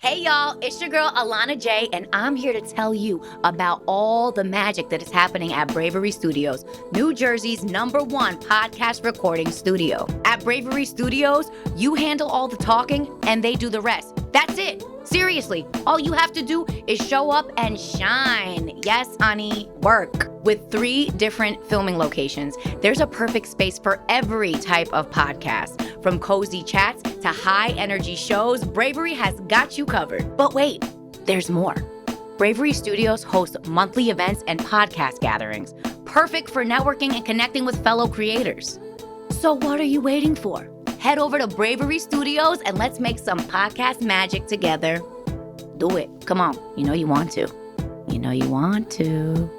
Hey y'all, it's your girl Alana J, and I'm here to tell you about all the magic that is happening at Bravery Studios, New Jersey's #1 podcast recording studio. At Bravery Studios, you handle all the talking and they do the rest. That's it. Seriously, all you have to do is show up and shine. Yes, honey, work. With 3 different filming locations, there's a perfect space for every type of podcast. From cozy chats to high-energy shows, Bravery has got you covered. But wait, there's more. Bravery Studios hosts monthly events and podcast gatherings, perfect for networking and connecting with fellow creators. So what are you waiting for? Head over to Bravery Studios and let's make some podcast magic together. Do it. Come on. You know you want to. You know you want to.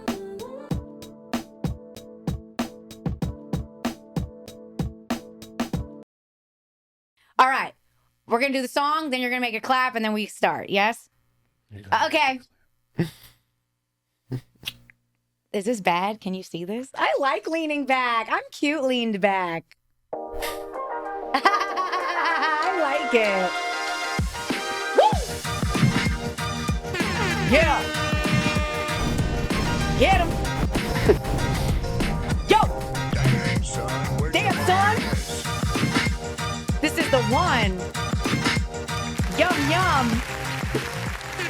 All right. We're going to do the song, then you're going to make a clap, and then we start. Yes? Okay. Is this bad? Can you see this? I like leaning back. I'm cute leaned back. I like it. Woo! Yeah. Get him. Yo. Damn, son. This is the one. Yum, yum.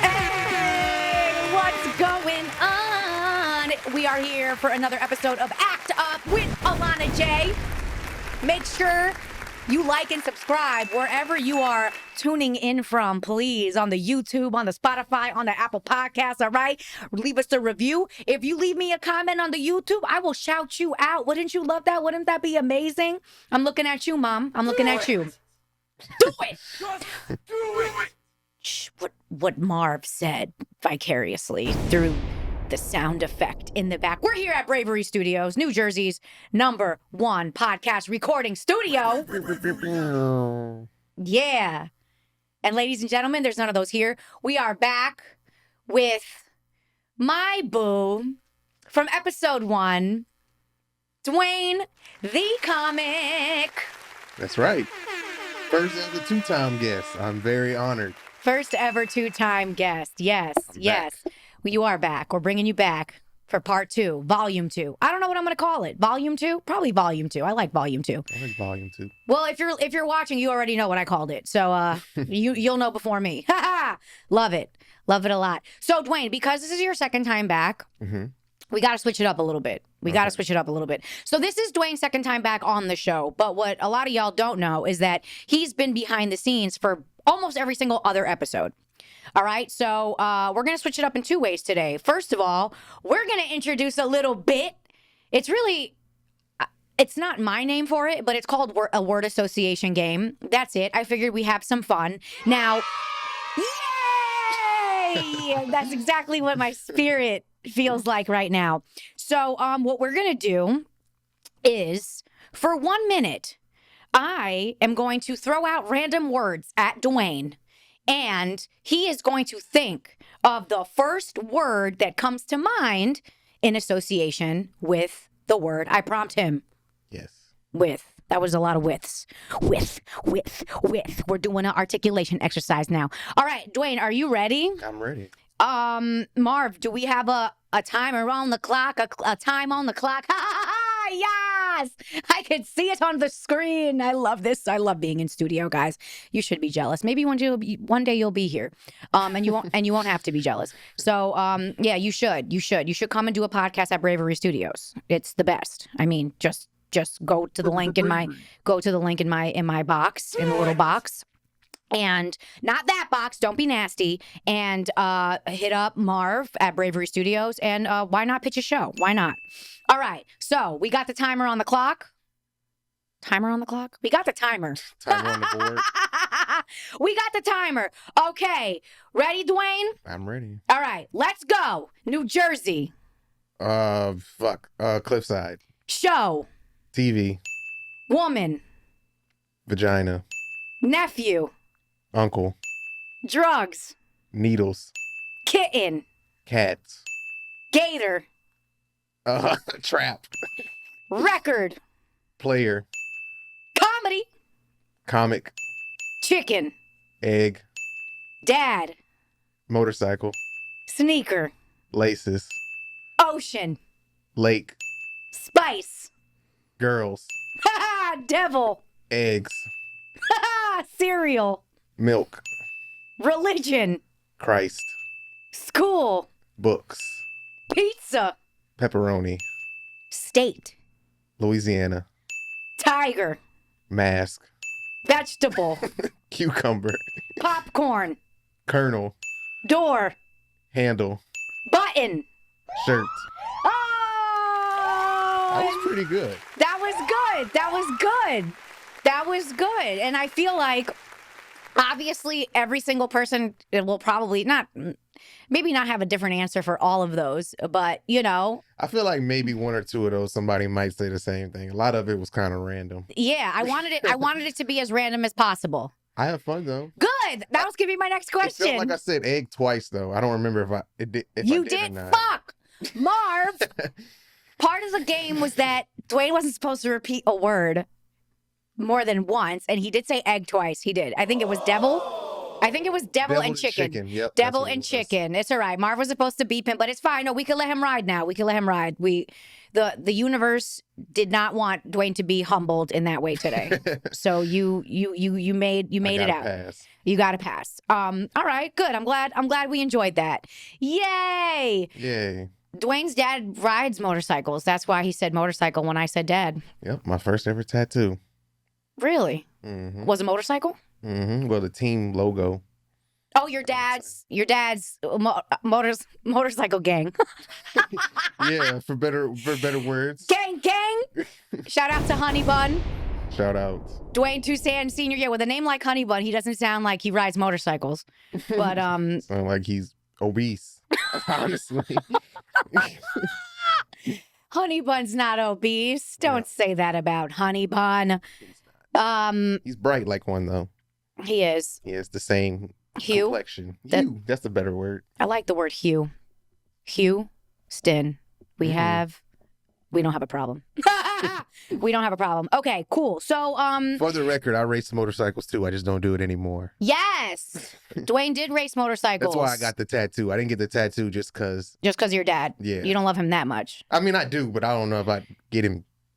Hey, what's going on? We are here for another episode of Act Up with Alana J. Make sure you like and subscribe wherever you are tuning in from, please. On the YouTube, on the Spotify, on the Apple Podcasts, all right? Leave us a review. If you leave me a comment on the YouTube, I will shout you out. Wouldn't you love that? Wouldn't that be amazing? I'm looking at you, Mom. I'm looking at you. Do it! Just do it! Shh, what Marv said vicariously through the sound effect in the back. We're here at Bravery Studios, New Jersey's #1 podcast recording studio. Yeah. And ladies and gentlemen, there's none of those here. We are back with my boo from episode 1, Dwayne, the comic. That's right. First ever 2-time guest. I'm very honored. First ever 2-time guest. Yes, yes. Well, you are back. We're bringing you back for part 2, volume 2. I don't know what I'm going to call it. Volume 2? Probably volume 2. I like volume 2. I like volume 2. Well, if you're watching, you already know what I called it. So you'll know before me. Love it. Love it a lot. So Dwayne, because this is your second time back, we got to switch it up a little bit. So this is Dwayne's second time back on the show. But what a lot of y'all don't know is that he's been behind the scenes for almost every single other episode. All right, so we're going to switch it up in 2 ways today. First of all, we're going to introduce a little bit. It's not my name for it, but it's called a word association game. That's it. I figured we have some fun. Now, yay! That's exactly what my spirit feels like right now. So what we're going to do is, for 1 minute, I am going to throw out random words at Dwayne. And he is going to think of the first word that comes to mind in association with the word I prompt him. Yes. With. That was a lot of withs. With. We're doing an articulation exercise now. All right, Dwayne, are you ready? I'm ready. Marv, do we have a timer on the clock? A time on the clock? Ha ha ha! Yes! I could see it on the screen. I love this. I love being in studio, guys. You should be jealous. Maybe one day you'll be here. And you won't have to be jealous. So, yeah, you should. You should come and do a podcast at Bravery Studios. It's the best. I mean, just go to the link in my box, in the little box. And not that box, don't be nasty. And hit up Marv at Bravery Studios. And why not pitch a show? Why not? All right. So we got the timer on the clock. Timer on the clock? We got the timer. Timer on the board. We got the timer. Okay. Ready, Dwayne? I'm ready. All right. Let's go. New Jersey. Cliffside. Show. TV. Woman. Vagina. Nephew. Uncle. Drugs. Needles. Kitten. Cats. Gator. Trap. Record. Player. Comedy. Comic. Chicken. Egg. Dad. Motorcycle. Sneaker. Laces. Ocean. Lake. Spice. Girls. Devil. Eggs. Cereal. Milk. Religion. Christ. School. Books. Pizza. Pepperoni. State. Louisiana. Tiger. Mask. Vegetable. Cucumber. Popcorn. Kernel. Door. Handle. Button. Shirt. Oh! That was pretty good. That was good. That was good. That was good. And I feel like, obviously, every single person will probably maybe not have a different answer for all of those, but, you know. I feel like maybe one or two of those, somebody might say the same thing. A lot of it was kind of random. Yeah, I wanted it to be as random as possible. I have fun, though. Good. That was going to be my next question. It felt like I said egg twice, though. I don't remember if I did or not. Fuck! Marv! Part of the game was that Dwayne wasn't supposed to repeat a word more than once, and he did say egg twice. He did. I think it was devil. I think it was devil and chicken. Yep, devil and chicken. It's all right. Marv was supposed to beep him, but it's fine. No, we can let him ride now. We can let him ride. The universe did not want Dwayne to be humbled in that way today. So you made it out. Pass. You got to pass. All right, good. I'm glad we enjoyed that. Yay! Yay. Dwayne's dad rides motorcycles. That's why he said motorcycle when I said dad. Yep, my first ever tattoo. Really? Mm-hmm. Was a motorcycle? Mm-hmm. Well, the team logo. Oh, your dad's motorcycle gang. Yeah, for better words. Gang. Shout out to Honey Bun. Shout out. Dwayne Tousand Sr. Yeah, with a name like Honey Bun, he doesn't sound like he rides motorcycles. But sound like he's obese. Honestly. Honey Bun's not obese. Don't say that about Honey Bun. He's bright like one though. He is. He has the same hue. Complexion. Hue. That's a better word. I like the word hue. Houston. We don't have a problem. We don't have a problem. Okay, cool. So, for the record, I race motorcycles too. I just don't do it anymore. Yes. Dwayne did race motorcycles. That's why I got the tattoo. I didn't get the tattoo just because of your dad. Yeah. You don't love him that much. I mean, I do, but I don't know if I'd get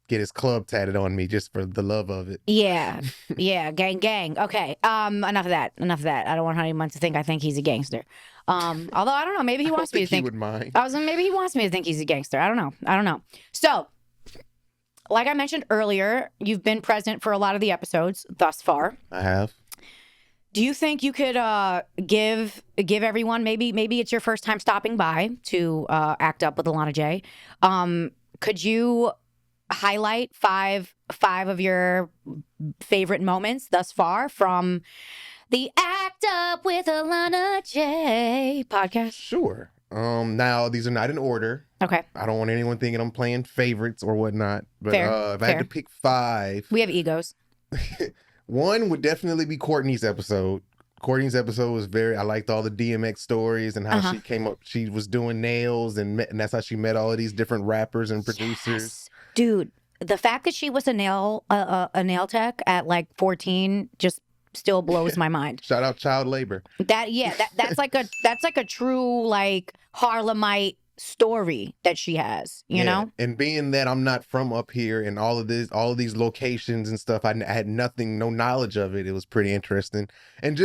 his club tatted on me just for the love of it. Yeah. Yeah. Gang. Okay. Enough of that. I don't want Honey Bun to think I think he's a gangster. Although I don't know, maybe he wants me to think. He would mind. Maybe he wants me to think he's a gangster. I don't know. So, like I mentioned earlier, you've been present for a lot of the episodes thus far. I have. Do you think you could give everyone, maybe it's your first time stopping by to act up with Alana J. Could you highlight five of your favorite moments thus far from the Act Up with Alana J podcast? Sure. Now these are not in order. Okay. I don't want anyone thinking I'm playing favorites or whatnot. But if I had to pick 5, we have egos. One would definitely be Courtney's episode. Courtney's episode was I liked all the DMX stories and how she came up. She was doing nails and that's how she met all of these different rappers and producers. Yes. Dude, the fact that she was a nail tech at like 14 just still blows my mind. Shout out child labor. That's like a true like Harlemite story that she has, you know? And being that I'm not from up here and all of these locations and stuff, I had no knowledge of it. It was pretty interesting. And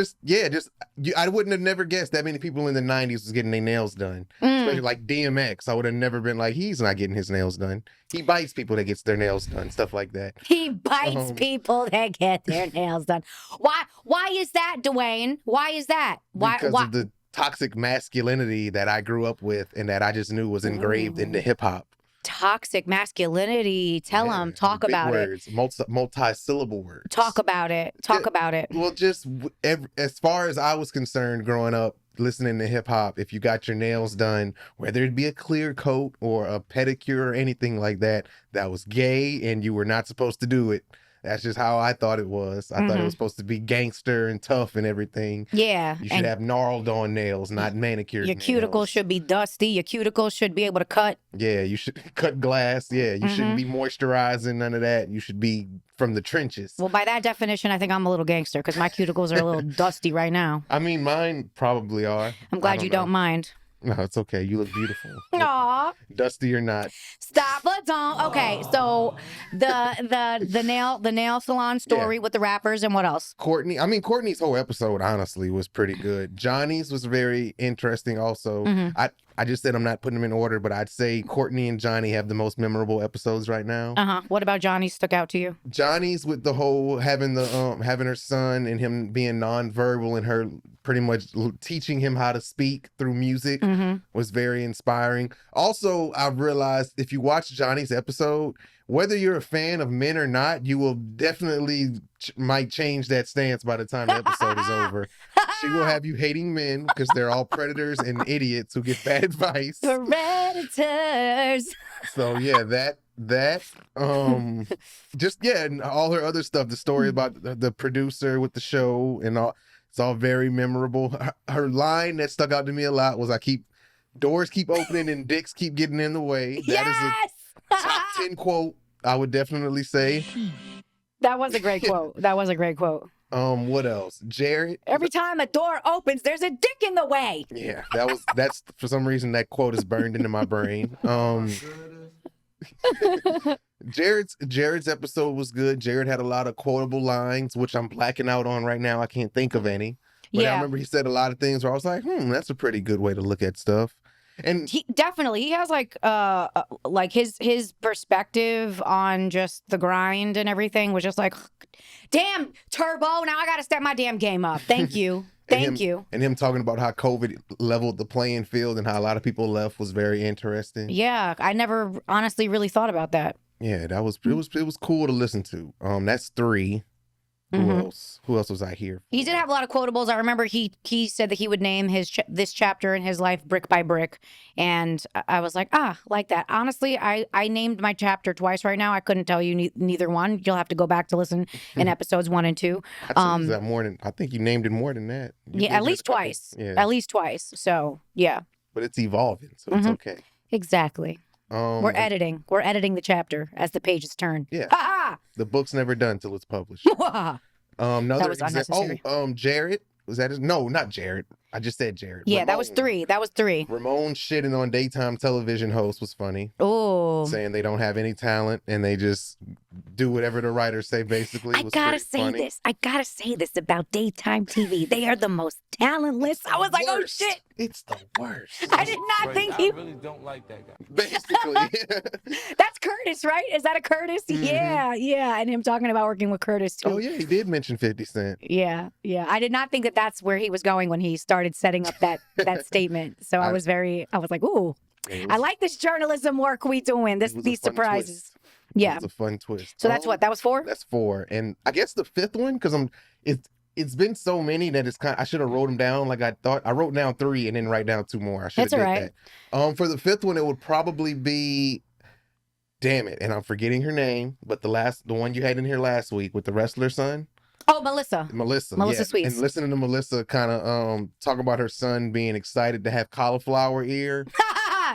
I wouldn't have never guessed that many people in the 90s was getting their nails done. Especially like DMX. I would have never been like, he's not getting his nails done. He bites people that gets their nails done, stuff like that. He bites people that get their nails done. Why is that, Dwayne? Why is that? Because of the toxic masculinity that I grew up with and that I just knew was engraved into hip hop. Toxic masculinity. Talk about words, it. Multi-syllable words. Talk about it. Well, just as far as I was concerned growing up, listening to hip hop, if you got your nails done, whether it be a clear coat or a pedicure or anything like that, that was gay and you were not supposed to do it. That's just how I thought it was. I thought it was supposed to be gangster and tough and everything. Yeah. You should have gnarled on nails, not manicured Your nails. cuticles should be dusty. Your cuticles should be able to cut. Yeah, you should cut glass. Yeah, you shouldn't be moisturizing, none of that. You should be from the trenches. Well, by that definition, I think I'm a little gangster because my cuticles are a little dusty right now. I mean, mine probably are. I'm glad you don't mind. No, it's okay. You look beautiful. Aw. Dusty or not. Stop it, don't. Okay, so the nail salon story with the rappers and what else? Courtney's whole episode honestly was pretty good. Johnny's was very interesting also. I just said I'm not putting them in order, but I'd say Courtney and Johnny have the most memorable episodes right now. What about Johnny stuck out to you? Johnny's with the whole having her son and him being nonverbal and her pretty much teaching him how to speak through music was very inspiring. Also, I've realized if you watch Johnny's episode, whether you're a fan of men or not, you will definitely might change that stance by the time the episode is over. She will have you hating men because they're all predators and idiots who give bad advice. Predators. So yeah, and all her other stuff, the story about the producer with the show and all, it's all very memorable. Her line that stuck out to me a lot was doors keep opening and dicks keep getting in the way. That is a top 10 quote, I would definitely say. That was a great quote. What else? Jared. Every time a door opens, there's a dick in the way. Yeah, that's for some reason that quote is burned into my brain. Jared's episode was good. Jared had a lot of quotable lines, which I'm blacking out on right now. I can't think of any. But I remember he said a lot of things where I was like, that's a pretty good way to look at stuff. And he has like his perspective on just the grind and everything was just like, damn, Turbo, now I gotta step my damn game up. Thank you. Thank you. And him talking about how COVID leveled the playing field and how a lot of people left was very interesting. Yeah, I never honestly really thought about that. Yeah, it was cool to listen to. That's 3. Who else? Who else was I here for? He did have a lot of quotables. I remember he said that he would name this chapter in his life brick by brick, and I was like, like that. Honestly, I named my chapter twice right now. I couldn't tell you neither one. You'll have to go back to listen in episodes 1 and 2. I think you named it more than that. At least twice. Yeah. At least twice. So yeah. But it's evolving, so it's okay. Exactly. We're editing the chapter as the pages turn. Yeah. The book's never done till it's published. That was unnecessary. Jared. Was that his? No, not Jared. I just said Jared. Yeah, Ramon. That was 3. Ramon shitting on daytime television hosts was funny. Oh. Saying they don't have any talent and they just do whatever the writers say, basically. I gotta say this about daytime TV. They are the most talentless. I was like, oh shit. It's the worst. I did not think I really don't like that guy. Basically. That's Curtis, right? Is that a Curtis? Yeah. And him talking about working with Curtis too. Oh yeah, he did mention 50 Cent. Yeah. I did not think that's where he was going when he started setting up that statement. So I was like, ooh, I like this journalism work we doing. These surprises. Twist. Yeah. It's a fun twist. So that's what? That was 4? That's 4. And I guess the 5th one, because it's been so many that I should have wrote them down like I thought. I wrote down 3 and then write down 2 more. I should have did right. that. For the 5th one, it would probably be, damn it, and I'm forgetting her name, but the one you had in here last week with the wrestler's son. Oh, Melissa Sweets. And listening to Melissa kind of talk about her son being excited to have cauliflower ear.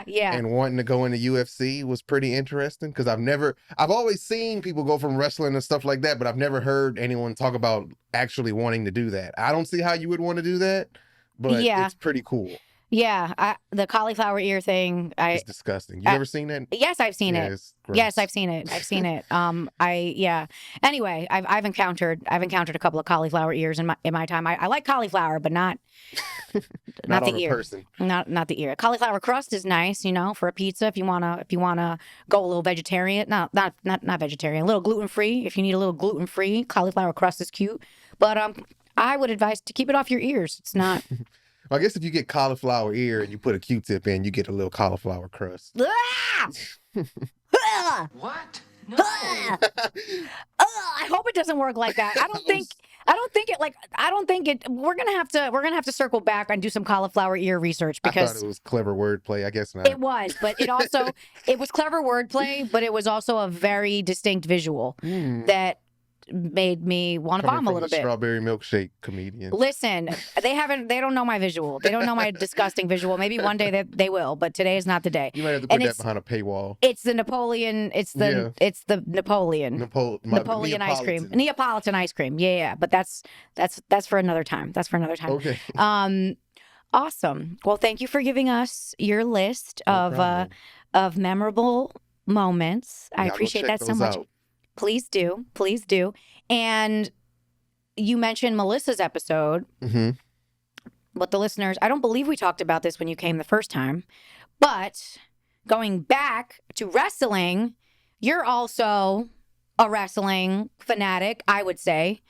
Yeah. And wanting to go into UFC was pretty interesting because I've always seen people go from wrestling and stuff like that, but I've never heard anyone talk about actually wanting to do that. I don't see how you would want to do that, but it's pretty cool. Yeah, the cauliflower ear thing. It's disgusting. You ever seen that? Yes, I've seen it. Yes, I've seen it. Anyway, I've encountered a couple of cauliflower ears in my time. I like cauliflower, but not the ear. Person. Not the ear. Cauliflower crust is nice, for a pizza if you wanna go a little vegetarian. Not vegetarian. A little gluten free. If you need a little gluten free, cauliflower crust is cute. But I would advise to keep it off your ears. It's not. I guess if you get cauliflower ear and you put a Q-tip in, you get a little cauliflower crust. What? No. I hope it doesn't work like that. I don't think it. We're gonna have to circle back and do some cauliflower ear research because I thought it was clever wordplay. I guess not. It was, but it was clever wordplay, but it was also a very distinct visual that made me want to Coming vom a from little the bit. strawberry milkshake comedian. Listen, they don't know my visual. They don't know my disgusting visual. Maybe one day they will, but today is not the day. You might have to And put that it's behind a paywall. it's the Napoleon. It's the Napoleon. Napoleon ice cream. Neapolitan ice cream. Yeah. But that's for another time. That's for another time. Okay. Awesome. Well, thank you for giving us your list No of memorable moments. I Y'all go appreciate check that so those much. out. Please do. Please do. And you mentioned Melissa's episode. Mm-hmm. But the listeners, I don't believe we talked about this when you came the first time. But going back to wrestling, you're also a wrestling fanatic, I would say.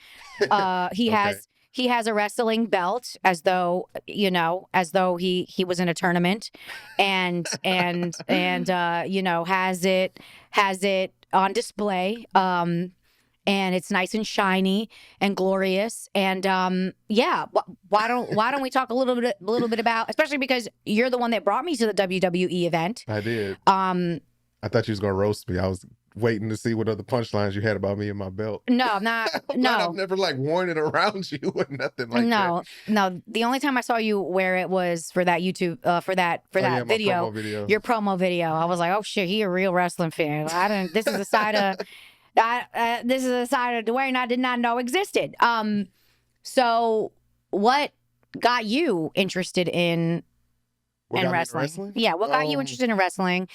He has a wrestling belt, as though he was in a tournament, and has it on display. And it's nice and shiny and glorious. And why don't we talk a little bit about, especially because you're the one that brought me to the WWE event. I did. I thought you was gonna roast me. I was waiting to see what other punchlines you had about me and my belt. No, I'm not. No, I've never worn it around you or nothing like that. No. The only time I saw you wear it was for that YouTube, for that video, promo video, your promo video. I was like, oh shit, he a real wrestling fan. This is a side of Dwayne I did not know existed. So what got you interested in wrestling? Yeah, what got you interested in wrestling?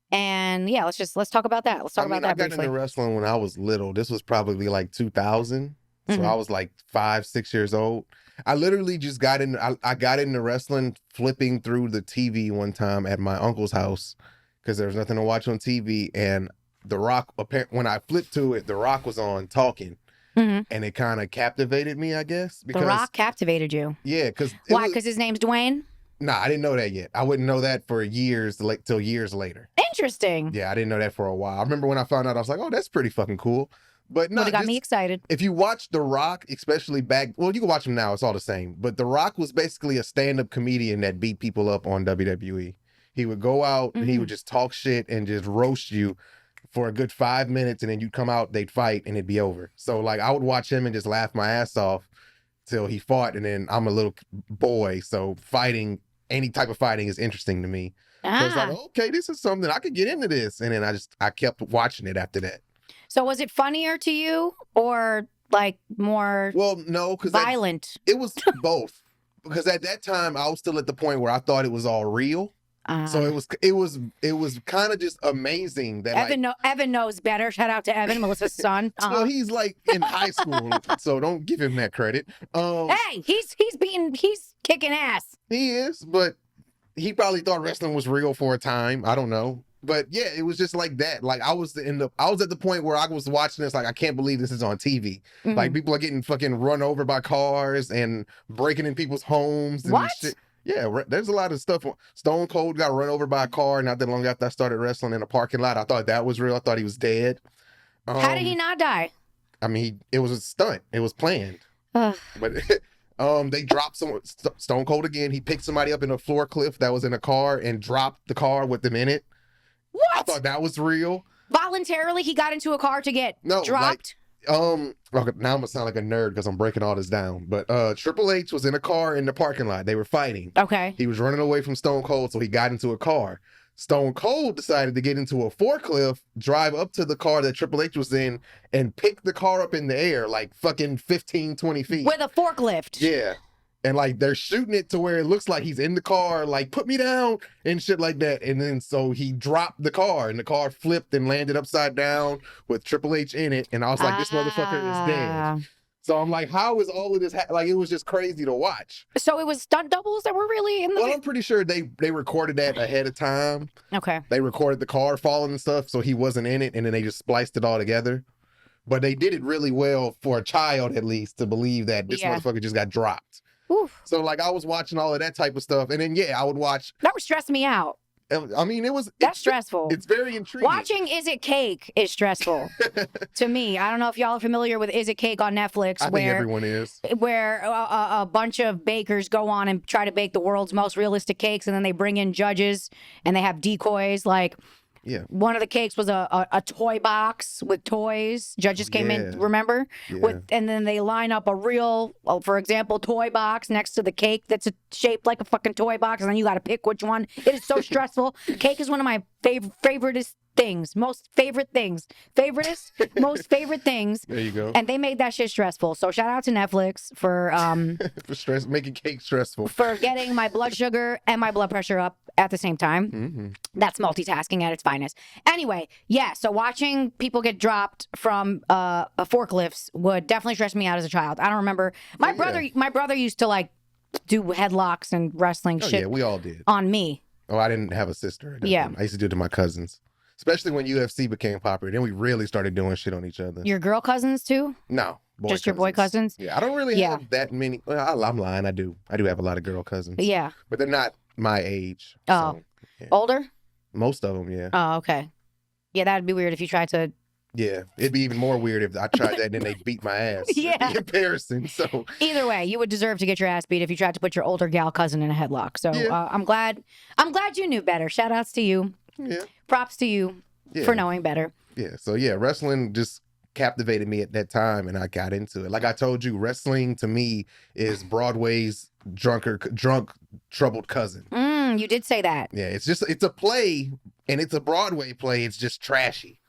And yeah, let's talk about that. Let's talk about that briefly. I got into wrestling when I was little. This was probably 2000. So I was 5, 6 years old. I literally just got in. I got into wrestling flipping through the TV one time at my uncle's house because there was nothing to watch on TV. And The Rock, when I flipped to it, The Rock was on talking. And it kind of captivated me, I guess. Because, The Rock captivated you? Yeah. Why? Because his name's Dwayne? Nah, I didn't know that yet. I wouldn't know that for years, till years later. Interesting. Yeah, I didn't know that for a while. I remember when I found out, I was like, oh, that's pretty fucking cool. But no, it got me excited. If you watch The Rock, especially you can watch him now, it's all the same. But The Rock was basically a stand-up comedian that beat people up on WWE. He would go out and he would just talk shit and just roast you for a good 5 minutes, and then you'd come out, they'd fight, and it'd be over. So I would watch him and just laugh my ass off till he fought, and then I'm a little boy, so any type of fighting is interesting to me. So it's okay, this is something I could get into this, and then I kept watching it after that. So was it funnier to you or more? Well, no, because violent. It was both. Because at that time I was still at the point where I thought it was all real. So it was kind of just amazing that Evan knows better. Shout out to Evan, Melissa's son. So he's in high school, so don't give him that credit. Hey, he's kicking ass. He is, but he probably thought wrestling was real for a time. I don't know. But yeah, it was just like that. I was at the point where I was watching this, I can't believe this is on TV. People are getting fucking run over by cars and breaking in people's homes and shit. Yeah, there's a lot of stuff. Stone Cold got run over by a car not that long after I started wrestling in a parking lot. I thought that was real. I thought he was dead. How did he not die? I mean, it was a stunt. It was planned. But they dropped Stone Cold again. He picked somebody up in a floor cliff that was in a car and dropped the car with them in it. What? I thought that was real. Voluntarily, he got into a car to get dropped? Okay, now I'm gonna sound like a nerd because I'm breaking all this down. But Triple H was in a car in the parking lot. They were fighting. Okay. He was running away from Stone Cold, so he got into a car. Stone Cold decided to get into a forklift, drive up to the car that Triple H was in, and pick the car up in the air fucking 15, 20 feet. With a forklift. Yeah. And they're shooting it to where it looks like he's in the car, put me down and shit like that. And then so he dropped the car and the car flipped and landed upside down with Triple H in it. And I was like, this motherfucker is dead. So I'm like, how is all of this? It was just crazy to watch. So it was stunt doubles that were really in the. Well, I'm pretty sure they recorded that ahead of time. Okay. They recorded the car falling and stuff, so he wasn't in it, and then they just spliced it all together. But they did it really well for a child, at least, to believe that this motherfucker just got dropped. Oof. So I was watching all of that type of stuff, and then I would watch. That would stress me out. I mean, that's stressful. It's very intriguing. Watching Is It Cake is stressful to me. I don't know if y'all are familiar with Is It Cake on Netflix. I think everyone is. Where a bunch of bakers go on and try to bake the world's most realistic cakes, and then they bring in judges and they have decoys Yeah. One of the cakes was a toy box with toys. Judges came in, remember? Yeah. And then they line up a real, for example, toy box next to the cake that's shaped like a fucking toy box, and then you got to pick which one. It is so stressful. Cake is one of my favoriteest things, most favorite things. Most favorite things. There you go. And they made that shit stressful. So shout out to Netflix for for making cake stressful. For getting my blood sugar and my blood pressure up at the same time. Mm-hmm. That's multitasking at its finest. Anyway, yeah, so watching people get dropped from forklifts would definitely stress me out as a child. I don't remember. My brother used to like do headlocks and wrestling shit. Yeah, we all did. On me. Oh, I didn't have a sister. Yeah. I used to do it to my cousins. Especially when UFC became popular. Then we really started doing shit on each other. Your girl cousins too? No. Just your boy cousins? Yeah, I don't really have that many. Well, I'm lying. I do have a lot of girl cousins. Yeah. But they're not my age. Oh. So, yeah. Older? Most of them, yeah. Oh, okay. Yeah, that'd be weird if you tried to. Yeah, it'd be even more weird if I tried that and then they beat my ass. Yeah. In comparison, so. Either way, you would deserve to get your ass beat if you tried to put your older gal cousin in a headlock. So I'm glad you knew better. Shout outs to you. Yeah. Props to you for knowing better. Yeah, so yeah, wrestling just captivated me at that time and I got into it. Like I told you, wrestling to me is Broadway's drunk, troubled cousin. You did say that. Yeah, it's a play and it's a Broadway play. It's just trashy.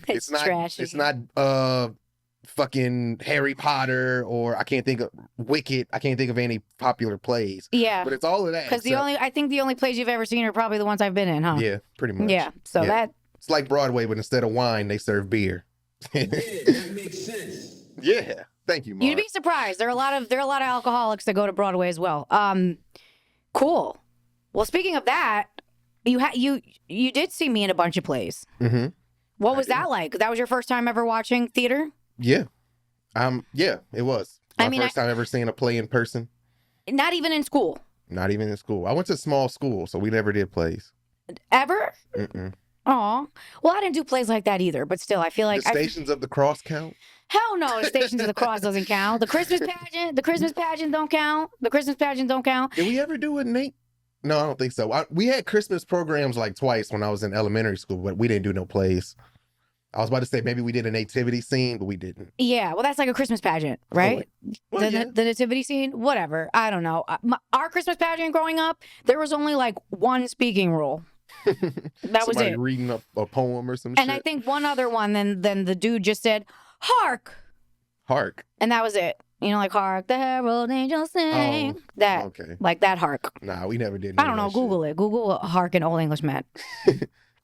It's not trashy. It's not fucking Harry Potter or I can't think of Wicked. I can't think of any popular plays. Yeah. But it's all of that. Because I think the only plays you've ever seen are probably the ones I've been in, huh? Yeah, pretty much. Yeah. So that it's like Broadway, but instead of wine, they serve beer. Yeah, that makes sense. Yeah. Thank you, Mark. You'd be surprised. There are a lot of alcoholics that go to Broadway as well. Cool. Well, speaking of that, you did see me in a bunch of plays. Mm-hmm. What was that like? That was your first time ever watching theater? Yeah. Yeah, it was. My first time ever seeing a play in person. Not even in school? Not even in school. I went to small school, so we never did plays. Ever? Mm-mm. Aw. Well, I didn't do plays like that either, but still, I feel like... The Stations of the Cross count? Hell no, the Stations of the Cross doesn't count. The Christmas pageant don't count. The Christmas pageant don't count. Did we ever do it, Nate? No, I don't think so. We had Christmas programs like twice when I was in elementary school, but we didn't do no plays. I was about to say maybe we did a nativity scene, but we didn't. Yeah, well, that's like a Christmas pageant, right? Well, the nativity scene? Whatever. I don't know. Our Christmas pageant growing up, there was only like one speaking rule. That was it. Reading a poem or some shit. And I think one other one, then the dude just said, "Hark." Hark. And that was it. You know, like, hark, the herald angels sing. That. Okay. Like that hark. Nah, we never did. I don't know. Google it. Google hark in Old English, Matt.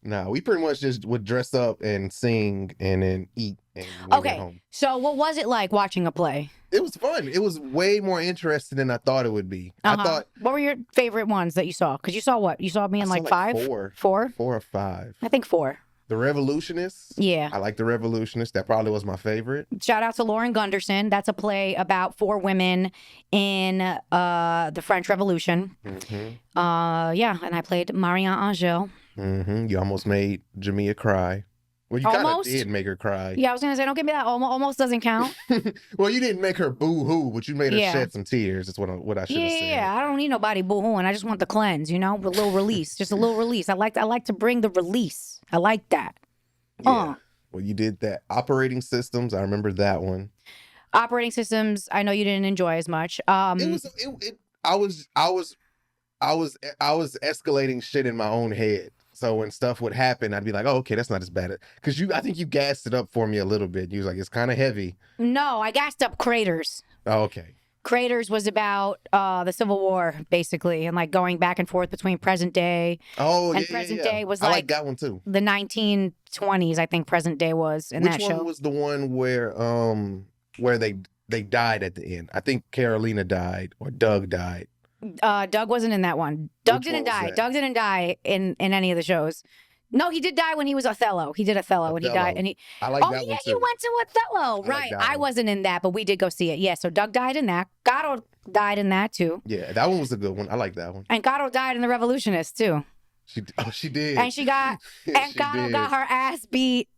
Nah, we pretty much just would dress up and sing and then eat and went home. So what was it like watching a play? It was fun. It was way more interesting than I thought it would be. I thought. What were your favorite ones that you saw? Because you saw what? You saw me in like 5? 4. 4? 4 or 5. I think 4. The Revolutionists. Yeah. I like The Revolutionists. That probably was my favorite. Shout out to Lauren Gunderson. That's a play about 4 women in the French Revolution. Mm-hmm. Yeah, and I played Marie Angel. Mm-hmm. You almost made Jamia cry. Well, you kind of did make her cry. Yeah, I was going to say, don't give me that. Almost doesn't count. Well, you didn't make her boo-hoo, but you made her shed some tears. That's what I should have said. Yeah, I don't need nobody boo-hooing. I just want the cleanse, you know, a little release. Just a little release. I like to bring the release. I like that. Yeah. Well, you did that. Operating Systems, I remember that one. Operating Systems, I know you didn't enjoy as much. I was escalating shit in my own head. So when stuff would happen, I'd be like, "Oh, okay, that's not as bad." Because I think you gassed it up for me a little bit. You was like, "It's kind of heavy." No, I gassed up Craters. Oh, okay. Craters was about the Civil War, basically, and like going back and forth between present day. Oh, and present day was like, I like that one too. The 1920s, I think present day was in that show. Which one was the one where they died at the end? I think Carolina died or Doug died. Doug wasn't in that one. Doug didn't die. Doug didn't die in any of the shows. No, he did die when he was Othello. He did Othello when he died. And I like that one too. You went to Othello. Right. I wasn't in that, but we did go see it. Yeah, so Doug died in that. Gatto died in that too. Yeah, that one was a good one. I like that one. And Gatto died in The Revolutionists too. She did. And Gatto got her ass beat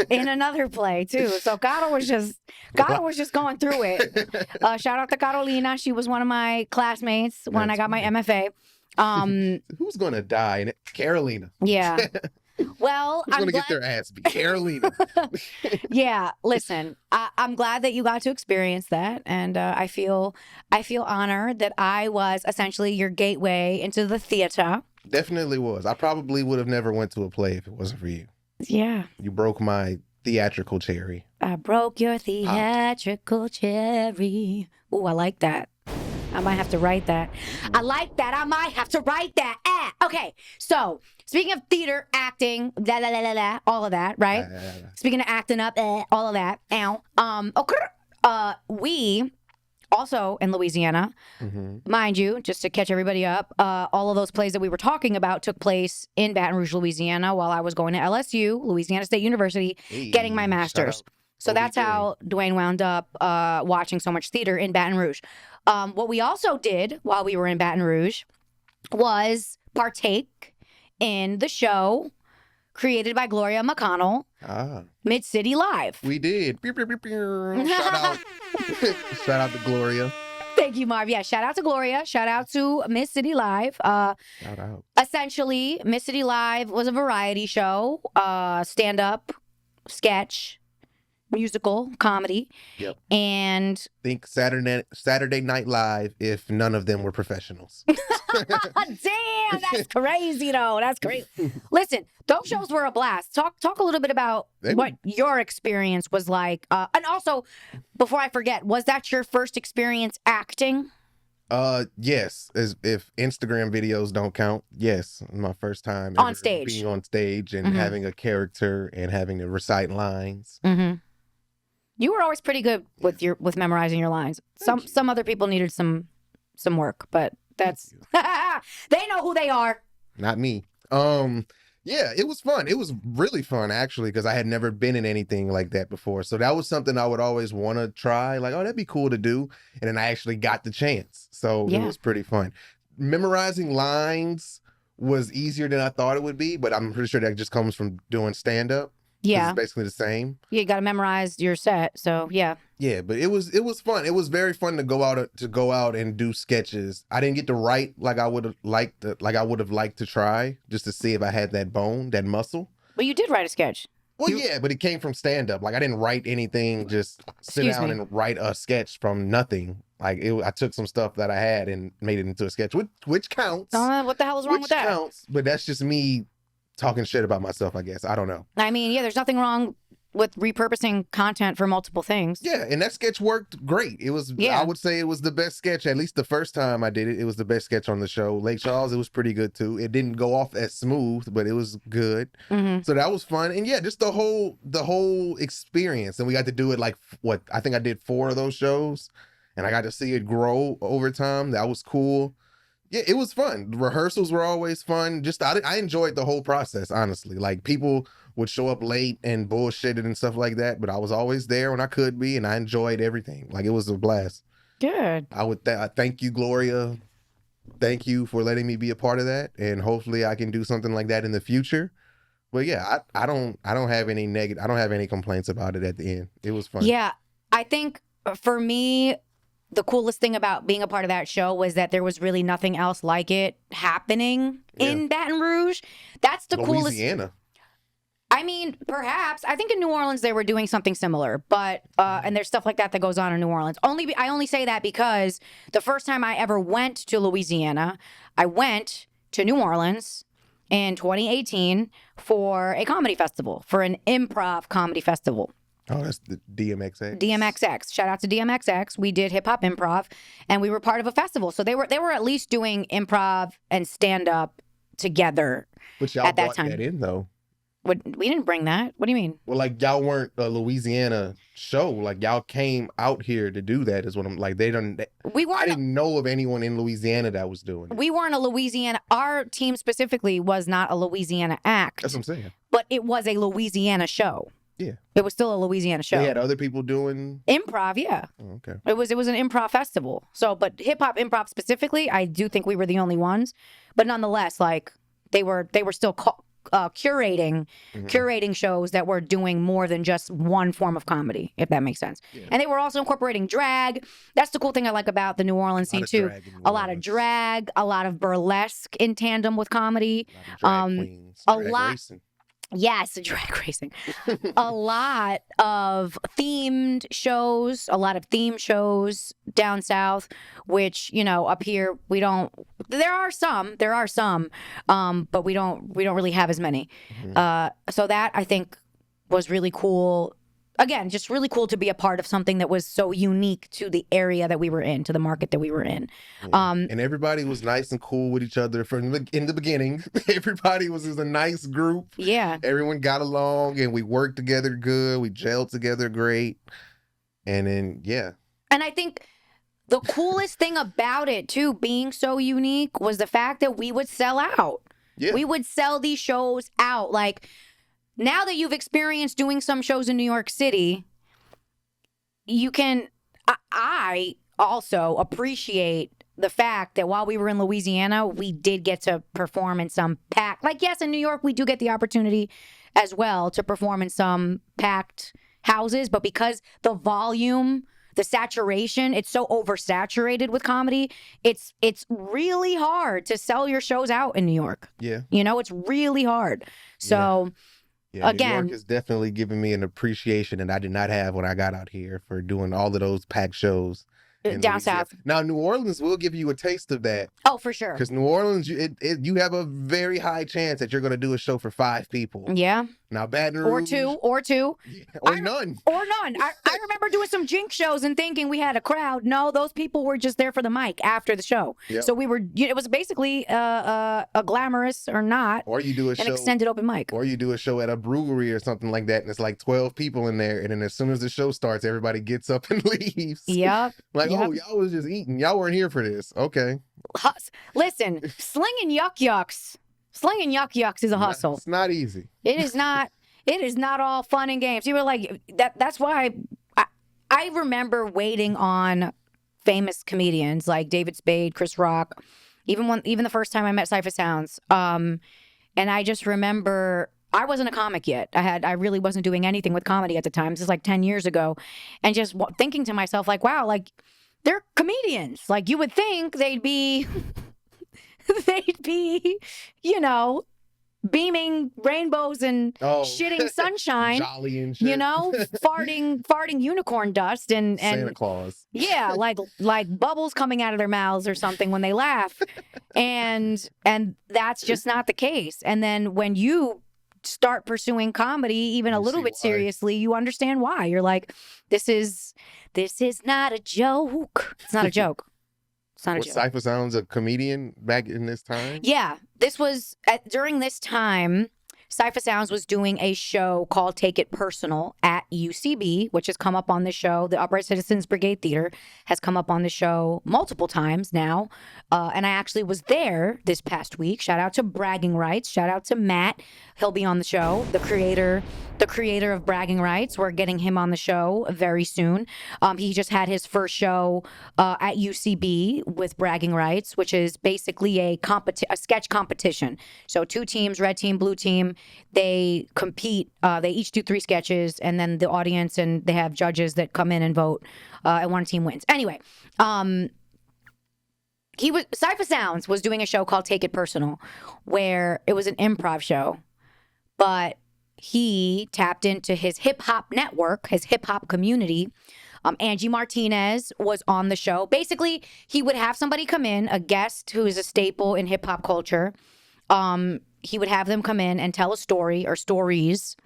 in another play too. So Gatto was just going through it. Shout out to Carolina. She was one of my classmates when I got my MFA. Who's gonna die? And Carolina. Yeah. Well, Who's I'm gonna glad. get their ass beat? Carolina. Yeah, listen, I'm glad that you got to experience that, and I feel honored that I was essentially your gateway into the theater. Definitely was. I probably would have never went to a play if it wasn't for you. Yeah, You broke my theatrical cherry. I broke your theatrical cherry. Ooh, I like that. I might have to write that. I like that. I might have to write that. Okay, so speaking of theater, acting, all of that, right? Speaking of acting up, all of that. We also in Louisiana, mind you, just to catch everybody up, all of those plays that we were talking about took place in Baton Rouge, Louisiana, while I was going to LSU, Louisiana State University, getting my master's. So that's how Dwayne wound up watching so much theater in Baton Rouge. What we also did while we were in Baton Rouge was partake in the show created by Gloria McConnell, Mid-City Live. We did. Shout out. Shout out to Gloria. Thank you, Marv. Yeah, shout out to Gloria. Shout out to Miss City Live. Shout out. Essentially, Miss City Live was a variety show, stand-up, sketch, musical, comedy. Yep. And Think Saturday Night Live if none of them were professionals. damn, that's crazy though. That's crazy. Listen, those shows were a blast. Talk a little bit about what your experience was like. And also, before I forget, was that your first experience acting? Yes. As if Instagram videos don't count, yes. My first time On stage. being on stage and having a character and having to recite lines. You were always pretty good with memorizing your lines. Some other people needed some work, but that's they know who they are. Not me. Yeah, it was fun. It was really fun actually because I had never been in anything like that before. So that was something I would always want to try. Like, oh, that'd be cool to do. And then I actually got the chance. So it was pretty fun. Memorizing lines was easier than I thought it would be, but I'm pretty sure that just comes from doing stand-up. Yeah. It's basically the same. You got to memorize your set. So yeah. Yeah, but it was fun. It was very fun to go out and do sketches. I didn't get to write like I would have liked to try just to see if I had that bone, that muscle. But you did write a sketch. Well, yeah, but it came from stand-up. Like I didn't write anything, just sit down and write a sketch from nothing. Like I took some stuff that I had and made it into a sketch, which counts. What the hell is wrong with that? Counts, but that's just me talking shit about myself, I guess. I don't know. I mean, yeah, there's nothing wrong with repurposing content for multiple things. Yeah, and that sketch worked great. It was, I would say it was the best sketch, at least the first time I did it. It was the best sketch on the show. Lake Charles, it was pretty good too. It didn't go off as smooth, but it was good. So that was fun. And yeah, just the whole experience. And we got to do it like, I think I did 4 of those shows. And I got to see it grow over time. That was cool. Yeah, it was fun. The rehearsals were always fun. Just I enjoyed the whole process, honestly. Like people would show up late and bullshitted and stuff like that, but I was always there when I could be, and I enjoyed everything. Like it was a blast. Good. I thank you, Gloria. Thank you for letting me be a part of that, and hopefully I can do something like that in the future. But yeah, I don't have any I don't have any complaints about it at the end. It was fun. Yeah, I think for me, the coolest thing about being a part of that show was that there was really nothing else like it happening in Baton Rouge. That's the coolest. Louisiana. I mean, perhaps. I think in New Orleans they were doing something similar, but and there's stuff like that that goes on in New Orleans. I only say that because the first time I ever went to Louisiana, I went to New Orleans in 2018 for a comedy festival, for an improv comedy festival. Oh, that's the DMXX. DMXX. Shout out to DMXX. We did hip hop improv, and we were part of a festival. So they were at least doing improv and stand up together. But y'all brought that in though. We didn't bring that. What do you mean? Well, like y'all weren't a Louisiana show. Like y'all came out here to do that. Is what I'm like. I didn't know of anyone in Louisiana that was doing it. We weren't a Louisiana. Our team specifically was not a Louisiana act. That's what I'm saying. But it was a Louisiana show. Yeah. It was still a Louisiana show. They had other people doing improv, yeah. Oh, okay. It was an improv festival. So, but hip hop improv specifically, I do think we were the only ones. But nonetheless, like they were still curating shows that were doing more than just one form of comedy, if that makes sense. Yeah. And they were also incorporating drag. That's the cool thing I like about the New Orleans scene too. A lot of drag, a lot of burlesque in tandem with comedy. A lot of drag queens, drag racing. Yes, drag racing. A lot of themed shows, down south, which, you know, up here we don't. There are some, but we don't really have as many. So that I think was really cool. Again, just really cool to be a part of something that was so unique to the area that we were in, to the market that we were in. And everybody was nice and cool with each other in the beginning. Everybody was a nice group. Yeah. Everyone got along and we worked together good. We gelled together great. And then, yeah. And I think the coolest thing about it, too, being so unique, was the fact that we would sell out. Yeah. We would sell these shows out. Like, now that you've experienced doing some shows in New York City, you can, I also appreciate the fact that while we were in Louisiana, we did get to perform in some packed, like, yes, in New York, we do get the opportunity as well to perform in some packed houses, but because the volume, the saturation, it's so oversaturated with comedy, it's really hard to sell your shows out in New York. Yeah. You know, it's really hard. So... Yeah. Yeah, again, New York has definitely given me an appreciation that I did not have when I got out here for doing all of those packed shows. Down south. Now, New Orleans will give you a taste of that. Oh, for sure. Because New Orleans, you have a very high chance that you're going to do a show for 5 people. Yeah. Now, Baton Rouge. Or two. Yeah, or none. I remember doing some Jinx shows and thinking we had a crowd. No, those people were just there for the mic after the show. Yep. So it was basically a glamorous or not. Or you do an extended open mic. Or you do a show at a brewery or something like that, and it's like 12 people in there, and then as soon as the show starts, everybody gets up and leaves. Yep. Like, oh, y'all was just eating. Y'all weren't here for this. Okay. Listen, slinging yuck yucks is a hustle. It's not easy. It is not all fun and games. You were like that's why I remember waiting on famous comedians like David Spade, Chris Rock, even the first time I met Cypher Sounds. And I just remember I wasn't a comic yet. I really wasn't doing anything with comedy at the time. This is like 10 years ago. And just thinking to myself, like, wow, like, they're comedians. Like, you would think they'd be, you know, beaming rainbows and shitting sunshine, jolly and shit. You know, farting unicorn dust and Santa Claus. Yeah, like bubbles coming out of their mouths or something when they laugh, and that's just not the case. And then when you start pursuing comedy even a little bit seriously, you understand why. You're like, this is not a joke. It's not a joke. It's not a joke. Cypher Sounds a comedian back in this time? Yeah. This was during this time, Cypher Sounds was doing a show called Take It Personal at UCB, which has come up on the show. The Upright Citizens Brigade Theater has come up on the show multiple times now. And I actually was there this past week. Shout out to Bragging Rights. Shout out to Matt. He'll be on the show. The creator of Bragging Rights. We're getting him on the show very soon. He just had his first show at UCB with Bragging Rights, which is basically a sketch competition. So 2 teams, red team, blue team. They compete. They each do 3 sketches, and then the audience and they have judges that come in and vote, and one team wins. Anyway, Cypher Sounds was doing a show called Take It Personal, where it was an improv show, but he tapped into his hip hop network, his hip hop community. Angie Martinez was on the show. Basically, he would have somebody come in, a guest who is a staple in hip hop culture. He would have them come in and tell a story or stories,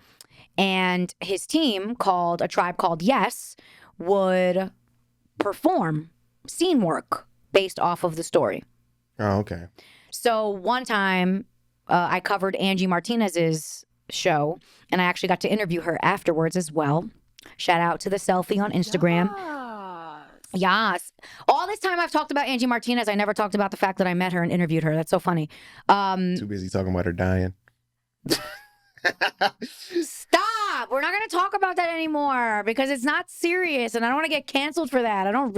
and his team, called A Tribe Called Yes, would perform scene work based off of the story. Oh, okay. So one time I covered Angie Martinez's show, and I actually got to interview her afterwards as well. Shout out to the selfie on Instagram. Yes. All this time I've talked about Angie Martinez, I never talked about the fact that I met her and interviewed her. That's so funny. Too busy talking about her dying. Stop. We're not going to talk about that anymore because it's not serious and I don't want to get canceled for that. I want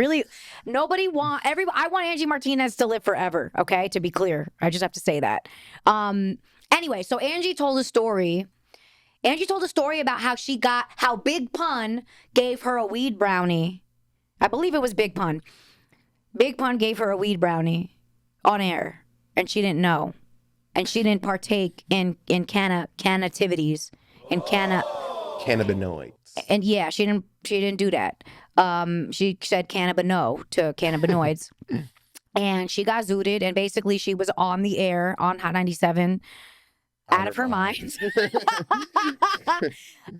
Angie Martinez to live forever, okay? To be clear. I just have to say that. Anyway, anyway, so Angie told a story. Angie told a story about how Big Pun gave her a weed brownie. I believe it was Big Pun. Big Pun gave her a weed brownie on air, and she didn't know. And she didn't partake in cannativities and Cannabinoids. And yeah, she didn't do that. She said cannabino to cannabinoids. And she got zooted, and basically she was on the air on Hot 97 out of her mind.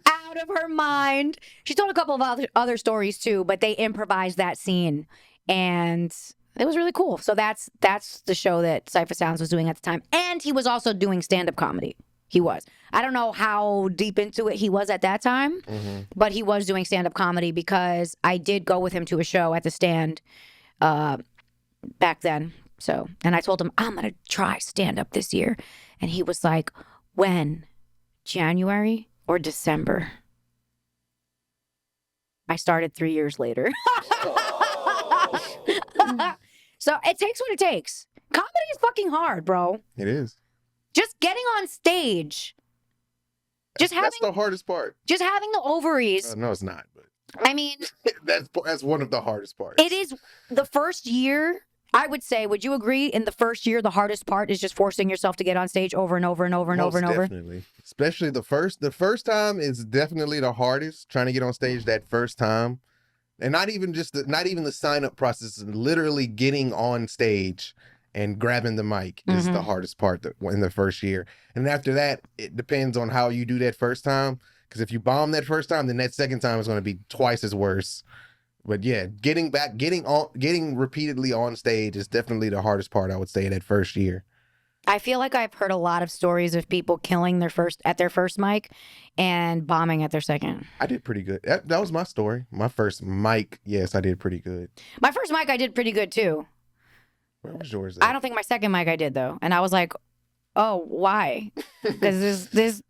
Out of her mind. She told a couple of other stories too, but they improvised that scene, and it was really cool. So that's the show that Cypher Sounds was doing at the time. And he was also doing stand-up comedy. He was. I don't know how deep into it he was at that time, but he was doing stand-up comedy because I did go with him to a show at the Stand back then. So, and I told him, I'm going to try stand-up this year. And he was like, when? January or December? I started 3 years later. So it takes what it takes. Comedy is fucking hard, bro. It is. Just getting on stage. That's the hardest part. Just having the ovaries. No, it's not. But I mean, that's one of the hardest parts. It is the first year. I would say, would you agree? In the first year, the hardest part is just forcing yourself to get on stage over and over and over and over and over. Definitely, especially the first time is definitely the hardest. Trying to get on stage that first time, and not even the sign up process. Literally getting on stage and grabbing the mic is the hardest part in the first year. And after that, it depends on how you do that first time. Because if you bomb that first time, then that second time is going to be twice as worse. But yeah, getting repeatedly on stage is definitely the hardest part, I would say, that first year. I feel like I've heard a lot of stories of people killing their first mic and bombing at their second. I did pretty good. That was my story. My first mic, yes, I did pretty good. My first mic, I did pretty good too. Where was yours? I don't think my second mic I did though, and I was like, "Oh, why?" Because this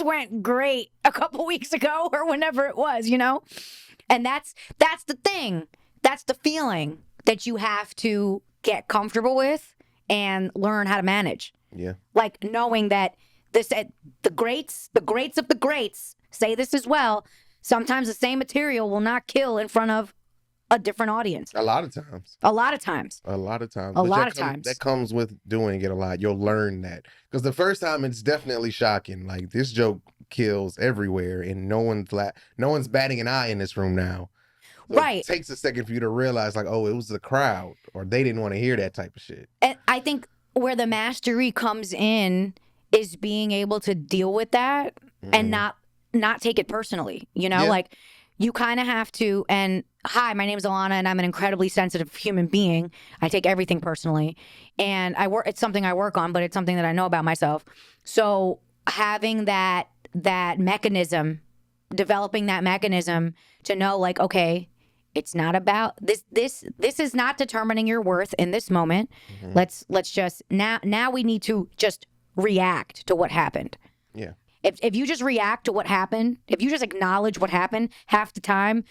went great a couple weeks ago or whenever it was, you know. And that's the thing. That's the feeling that you have to get comfortable with and learn how to manage. Yeah. Like knowing that the greats of the greats say this as well. Sometimes the same material will not kill in front of a different audience. A lot of times. That comes with doing it a lot. You'll learn that. Because the first time it's definitely shocking. Like, this joke kills everywhere and no one's batting an eye in this room now. So right. It takes a second for you to realize, like, oh, it was the crowd, or they didn't want to hear that type of shit. And I think where the mastery comes in is being able to deal with that and not take it personally. You know, like, you kind of have to. And hi, my name is Alana, and I'm an incredibly sensitive human being. I take everything personally, and it's something I work on, but it's something that I know about myself. So having that mechanism, developing that mechanism to know, like, okay, it's not about this is not determining your worth in this moment. Let's just now we need to just react to what happened. Yeah. If you just react to what happened, if you just acknowledge what happened, half the time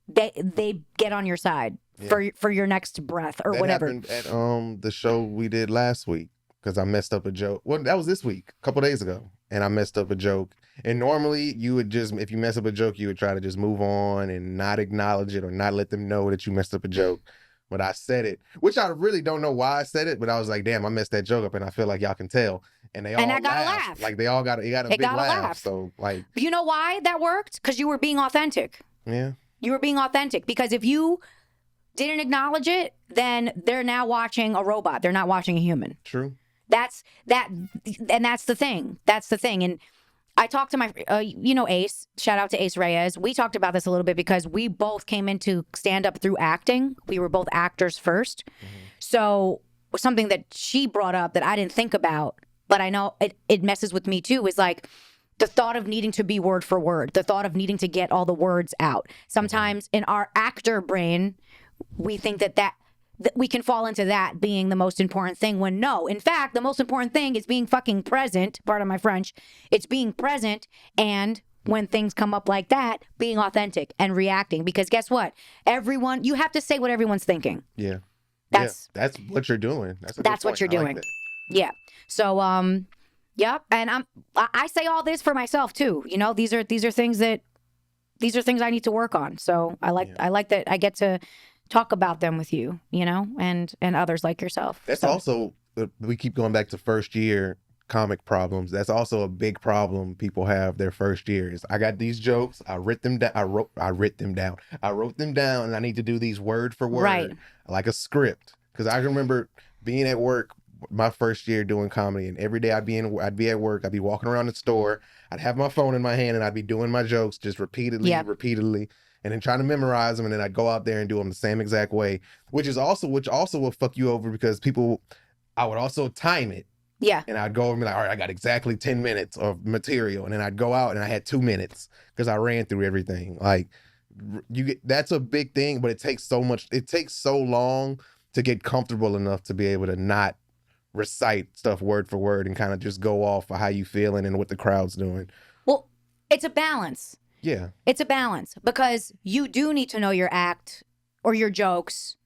they get on your side for your next breath or whatever. That happened at the show we did last week, because I messed up a joke. Well, that was this week, a couple days ago, and I messed up a joke. And normally you would just, if you mess up a joke, you would try to just move on and not acknowledge it or not let them know that you messed up a joke. But I said it, which I really don't know why I said it, but I was like, damn, I messed that joke up, and I feel like y'all can tell. And they all I got a laugh. Like, they all got a big laugh. So, like, you know why that worked? Because you were being authentic. Yeah. You were being authentic, because if you didn't acknowledge it, then they're now watching a robot. They're not watching a human. True. That's the thing. That's the thing. And I talked to my, Ace, shout out to Ace Reyes. We talked about this a little bit because we both came into stand-up through acting. We were both actors first. So something that she brought up that I didn't think about, but I know it messes with me too, is like the thought of needing to be word for word, the thought of needing to get all the words out. Sometimes in our actor brain, we think that we can fall into that being the most important thing, when no, in fact, the most important thing is being fucking present. Pardon my French. It's being present, and when things come up like that, being authentic and reacting. Because guess what? You have to say what everyone's thinking. Yeah. That's what you're doing. That's what you're doing. Yeah. So, Yep. And I say all this for myself too. You know, these are things I need to work on. So I like that I get to talk about them with you, you know, and others like yourself. That's So. also, we keep going back to first year comic problems. That's also a big problem people have their first year is I got these jokes, I wrote them down, I wrote them down, and I need to do these word for word, Right. like a script. Because I remember being at work my first year doing comedy, and every day I'd be at work, I'd be walking around the store, I'd have my phone in my hand, and I'd be doing my jokes just repeatedly, and then trying to memorize them, and then I'd go out there and do them the same exact way, which also will fuck you over because I would also time it. Yeah. And I'd go over and be like, all right, I got exactly 10 minutes of material. And then I'd go out and I had 2 minutes because I ran through everything. Like that's a big thing, but it takes so long to get comfortable enough to be able to not recite stuff word for word and kind of just go off of how you feeling and what the crowd's doing. Well, it's a balance. Yeah. It's a balance because you do need to know your act or your jokes.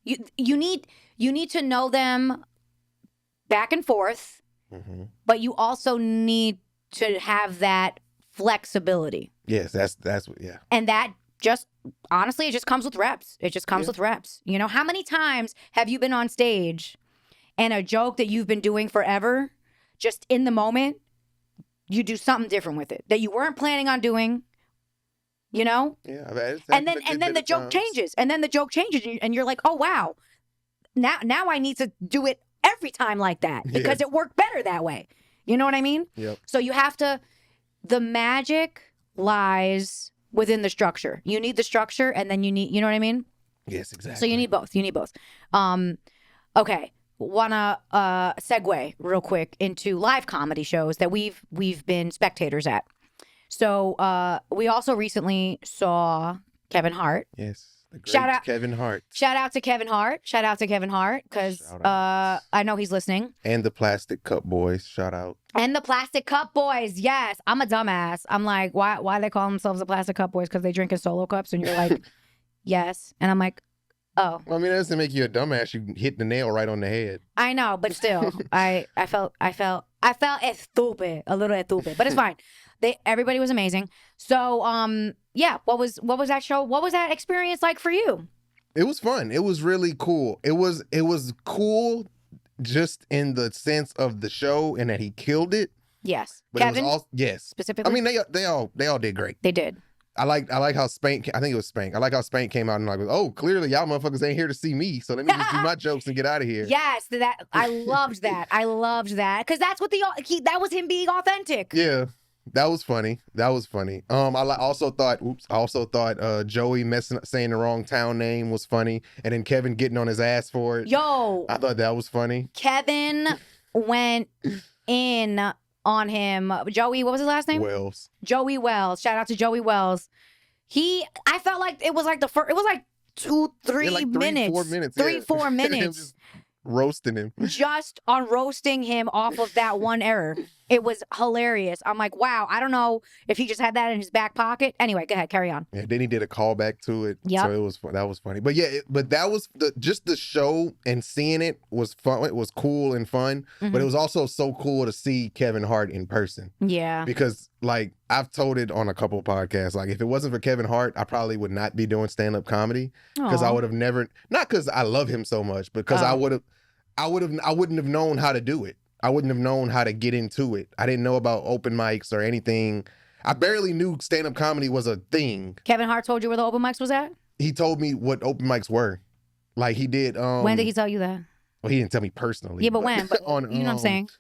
You need to know them back and forth, but you also need to have that flexibility. Yes, that's what, yeah. And that just, honestly, it just comes with reps. It just comes with reps. You know, how many times have you been on stage and a joke that you've been doing forever, just in the moment, you do something different with it that you weren't planning on doing, you know? Yeah. And then the joke changes. And then the joke changes and you're like, oh, wow. Now I need to do it every time like that because it worked better that way. You know what I mean? Yep. So you have to, the magic lies within the structure. You need the structure and then you know what I mean? Yes, exactly. So you need both. Okay. Wanna segue real quick into live comedy shows that we've been spectators at. So we also recently saw Kevin Hart. Yes. The great Kevin Hart. Shout out to Kevin Hart because I know he's listening. And the Plastic Cup Boys. Shout out. And the Plastic Cup Boys. Yes. I'm a dumbass. I'm like, why they call themselves the Plastic Cup Boys? Because they drink in solo cups. And you're like, yes. And I'm like, oh. Well, I mean, that doesn't make you a dumbass. You hit the nail right on the head. I know, but still, I felt estúpido, a little estúpido, but it's fine. Everybody was amazing. So, yeah, what was that show? What was that experience like for you? It was fun. It was really cool. It was cool just in the sense of the show and that he killed it. Yes. But Kevin? it was yes. Specifically? I mean, they all did great. They did. I like how Spank, I think it was Spank. I like how Spank came out and like, oh, clearly y'all motherfuckers ain't here to see me. So let me just do my jokes and get out of here. Yes, I loved that. I loved that. Because that's what that was him being authentic. Yeah. That was funny. I also thought Joey saying the wrong town name was funny, and then Kevin getting on his ass for it. Yo, I thought that was funny. Kevin went in on him. Joey, what was his last name? Wells. Joey Wells. Shout out to Joey Wells. I felt like it was like it was like 3 minutes. 4 minutes. 4 minutes. Just roasting him. Just on roasting him off of that one error. It was hilarious. I'm like, wow, I don't know if he just had that in his back pocket. Anyway, go ahead, carry on. Yeah, then he did a callback to it. Yep. So that was funny. But yeah, but that was just the show and seeing it was fun. It was cool and fun. Mm-hmm. But it was also so cool to see Kevin Hart in person. Yeah. Because like I've told it on a couple of podcasts, like if it wasn't for Kevin Hart, I probably would not be doing stand-up comedy. Because I would have never, not because I love him so much, but because I wouldn't have known how to do it. I wouldn't have known how to get into it. I didn't know about open mics or anything. I barely knew stand-up comedy was a thing. Kevin Hart told you where the open mics was at? He told me what open mics were. Like he did. When did he tell you that? Well, he didn't tell me personally. Yeah, but when? But, on, you know what I'm saying?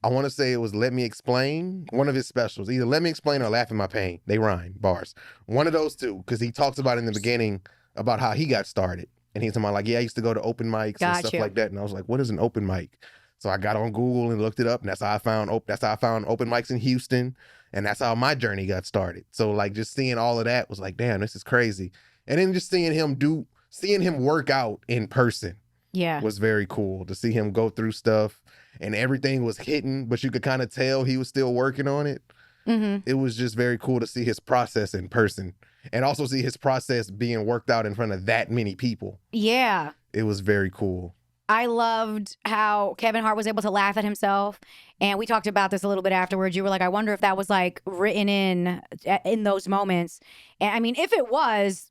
I want to say it was Let Me Explain, one of his specials. Either Let Me Explain or Laugh at My Pain. They rhyme, bars. One of those two, because he talks about in the beginning about how he got started. And he's talking about like, yeah, I used to go to open mics and stuff like that. And I was like, what is an open mic? So I got on Google and looked it up, and that's how I found open mics in Houston, and that's how my journey got started. So like just seeing all of that was like, damn, this is crazy. And then just seeing him work out in person, was very cool to see him go through stuff, and everything was hitting, but you could kind of tell he was still working on it. Mm-hmm. It was just very cool to see his process in person, and also see his process being worked out in front of that many people. Yeah, it was very cool. I loved how Kevin Hart was able to laugh at himself. And we talked about this a little bit afterwards. You were like, I wonder if that was like written in those moments. And I mean, if it was,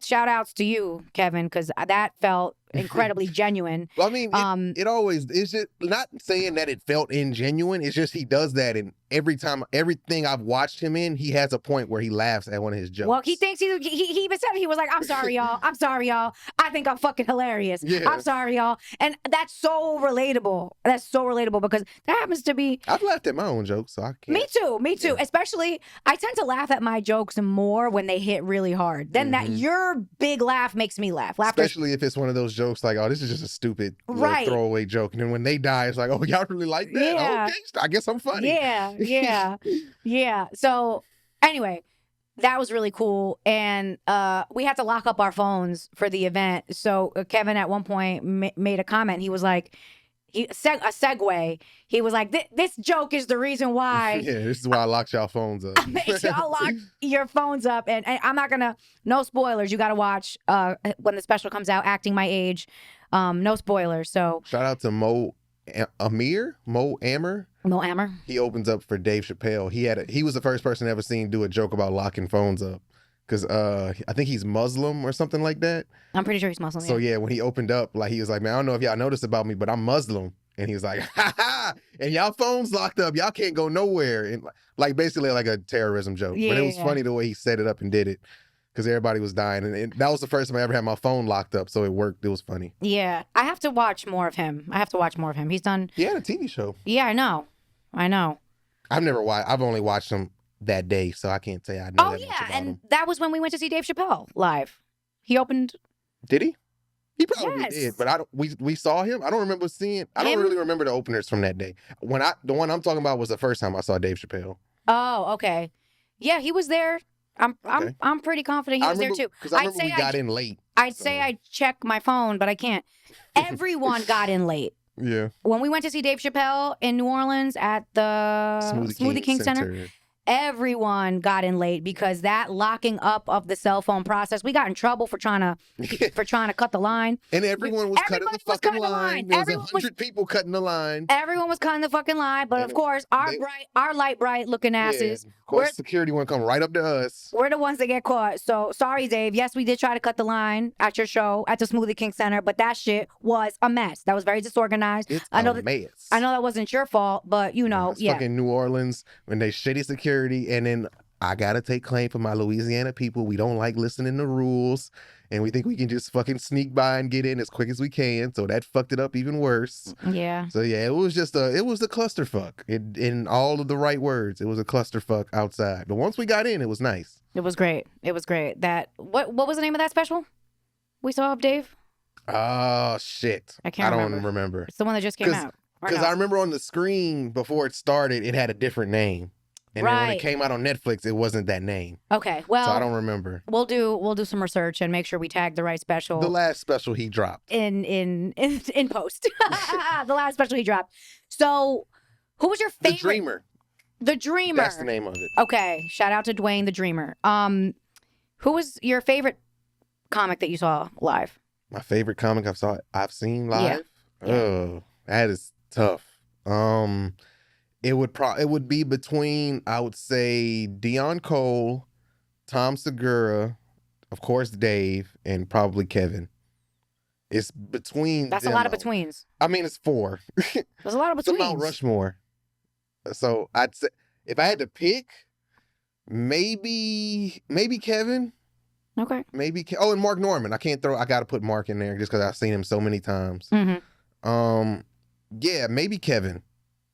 shout outs to you, Kevin, because that felt incredibly genuine. Well, I mean, it always is. Just not saying that it felt ingenuine. It's just he does that, and everything I've watched him in, he has a point where he laughs at one of his jokes. Well, he thinks he even said it. He was like, I'm sorry, y'all. I'm sorry, y'all. I think I'm fucking hilarious. Yeah. I'm sorry, y'all. And that's so relatable. That's so relatable because that happens to be. I've laughed at my own jokes, so I can't. Me too. Yeah. Especially, I tend to laugh at my jokes more when they hit really hard. Then that your big laugh makes me laugh. Especially if it's one of those jokes like, oh, this is just a stupid little throwaway joke. And then when they die, it's like, oh, y'all really like that? Yeah. Okay, I guess I'm funny. Yeah. So anyway, that was really cool. And we had to lock up our phones for the event. So Kevin at one point made a comment. He was like, a segue. He was like, this joke is the reason why. Yeah, this is why I locked y'all phones up. Y'all lock your phones up. And I'm not going to, no spoilers. You got to watch when the special comes out, Acting My Age. No spoilers. So shout out to Mo Amer. He opens up for Dave Chappelle. He was the first person ever seen do a joke about locking phones up. Because I think he's Muslim or something like that. I'm pretty sure he's Muslim. So yeah, when he opened up, like he was like, man, I don't know if y'all noticed about me, but I'm Muslim. And he was like, ha ha, and y'all phones locked up. Y'all can't go nowhere. And like basically like a terrorism joke. Yeah, but it was funny the way he set it up and did it. Because everybody was dying. And that was the first time I ever had my phone locked up. So it worked. It was funny. Yeah. I have to watch more of him. He's done. He had a TV show. Yeah, I know. I've only watched him that day, so I can't say I know that much about him. That was when we went to see Dave Chappelle live. He opened. Did he? He probably did, but we saw him. I don't remember seeing. I don't really remember the openers from that day. The one I'm talking about was the first time I saw Dave Chappelle. Oh, okay. Yeah, he was there. I'm pretty confident he was there too. Because I remember we got in late. I'd say I checked my phone, but I can't. Everyone got in late. Yeah. When we went to see Dave Chappelle in New Orleans at the Smoothie King Center, everyone got in late because that locking up of the cell phone process. We got in trouble for trying to cut the line. And everyone was cutting the fucking line. There was 100 people cutting the line. Everyone was cutting the fucking line, but of course, our light bright looking asses. Yeah, of course, security won't come right up to us. We're the ones that get caught. So sorry, Dave. Yes, we did try to cut the line at your show at the Smoothie King Center, but that shit was a mess. That was very disorganized. It's a mess. I know that wasn't your fault, but it's fucking New Orleans when they shitty security, and then I gotta take claim for my Louisiana people. We don't like listening to rules, and we think we can just fucking sneak by and get in as quick as we can. So that fucked it up even worse. Yeah. So yeah, it was a clusterfuck in all of the right words. It was a clusterfuck outside, but once we got in, it was nice. It was great. What was the name of that special we saw of Dave? Oh shit! I don't remember. It's the one that just came out. Because I remember on the screen before it started, it had a different name. And then when it came out on Netflix, it wasn't that name. Okay, well, so I don't remember. We'll do some research and make sure we tag the right special. The last special he dropped in post. The last special he dropped. So, who was your favorite? The Dreamer. The Dreamer. That's the name of it. Okay, shout out to Dwayne, the Dreamer. Who was your favorite comic that you saw live? My favorite comic I've seen live. Yeah. Oh, that is tough. It would be between, I would say, Dion Cole, Tom Segura, of course Dave, and probably Kevin. It's between. That's a lot of betweens. I mean, it's 4. There's a lot of betweens. It's Mount Rushmore. So I'd say if I had to pick, maybe Kevin. Okay. And Mark Norman. I got to put Mark in there just because I've seen him so many times. Mm-hmm. Yeah, maybe Kevin.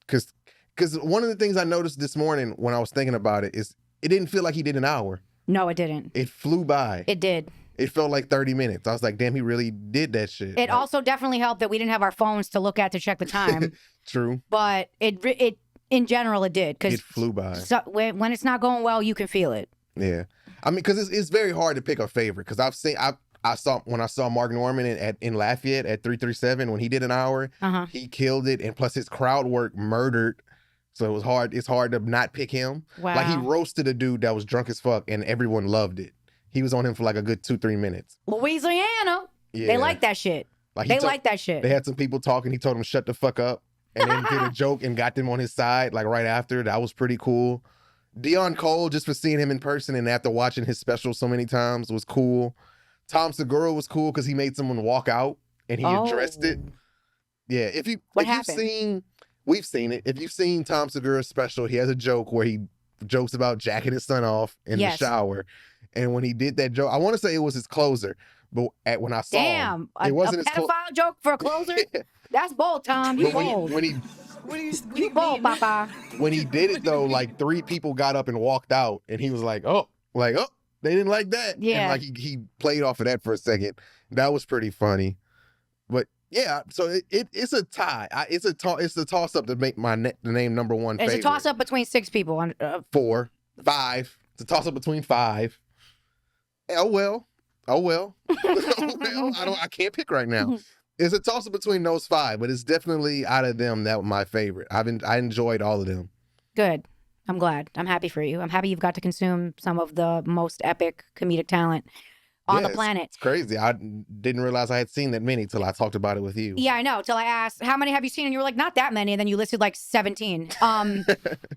Because one of the things I noticed this morning when I was thinking about it is it didn't feel like he did an hour. No, it didn't. It flew by. It did. It felt like 30 minutes. I was like, damn, he really did that shit. It also definitely helped that we didn't have our phones to look at to check the time. True. But it in general, it did. Cause it flew by. So, when it's not going well, you can feel it. Yeah. I mean, because it's very hard to pick a favorite. Because I saw Mark Norman in Lafayette at 337 when he did an hour. He killed it, and plus his crowd work murdered. So it was hard. It's hard to not pick him. Wow. Like he roasted a dude that was drunk as fuck, and everyone loved it. He was on him for like a good 2-3 minutes. Louisiana, they like that shit. Like They like that shit. They had some people talking. He told them shut the fuck up, and then did a joke and got them on his side. Like right after, that was pretty cool. Dion Cole, just for seeing him in person and after watching his special so many times, was cool. Tom Segura was cool because he made someone walk out and he addressed it. Yeah, we've seen it. If you've seen Tom Segura's special, he has a joke where he jokes about jacking his son off in the shower. And when he did that joke, I want to say it was his closer, but when I saw him, it wasn't a pedophile joke for a closer? Yeah. That's bold, Tom. You bold. You bold, Papa. When he did it though, like 3 people got up and walked out, and he was like, oh, they didn't like that. Yeah. And like he played off of that for a second. That was pretty funny. But yeah, so it's a tie. It's a toss up to make the name number 1 favorite. It's a toss up between 6 people. 4, 5. It's a toss up between 5. Oh well. Oh well. I can't pick right now. It's a toss up between those 5, but it's definitely out of them that was my favorite. I enjoyed all of them. Good. I'm glad. I'm happy for you. I'm happy you've got to consume some of the most epic comedic talent on the planet. It's crazy. I didn't realize I had seen that many till I talked about it with you. Yeah, I know. Till I asked, how many have you seen? And you were like, not that many. And then you listed like 17.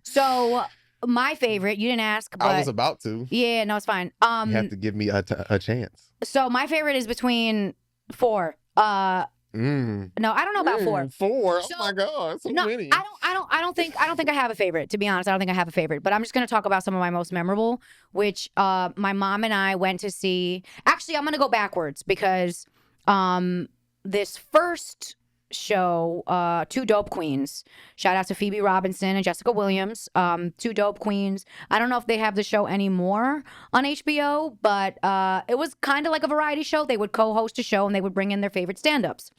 So my favorite, you didn't ask, but I was about to. Yeah, no, it's fine. You have to give me a chance. So my favorite is between 4. No, I don't know about 4. 4. Oh my God, so many. I don't think I have a favorite. To be honest, I don't think I have a favorite. But I'm just gonna talk about some of my most memorable, which my mom and I went to see. Actually, I'm gonna go backwards because this first show, 2 Dope Queens. Shout out to Phoebe Robinson and Jessica Williams. 2 Dope Queens. I don't know if they have the show anymore on HBO, but it was kind of like a variety show. They would co-host a show and they would bring in their favorite stand-ups.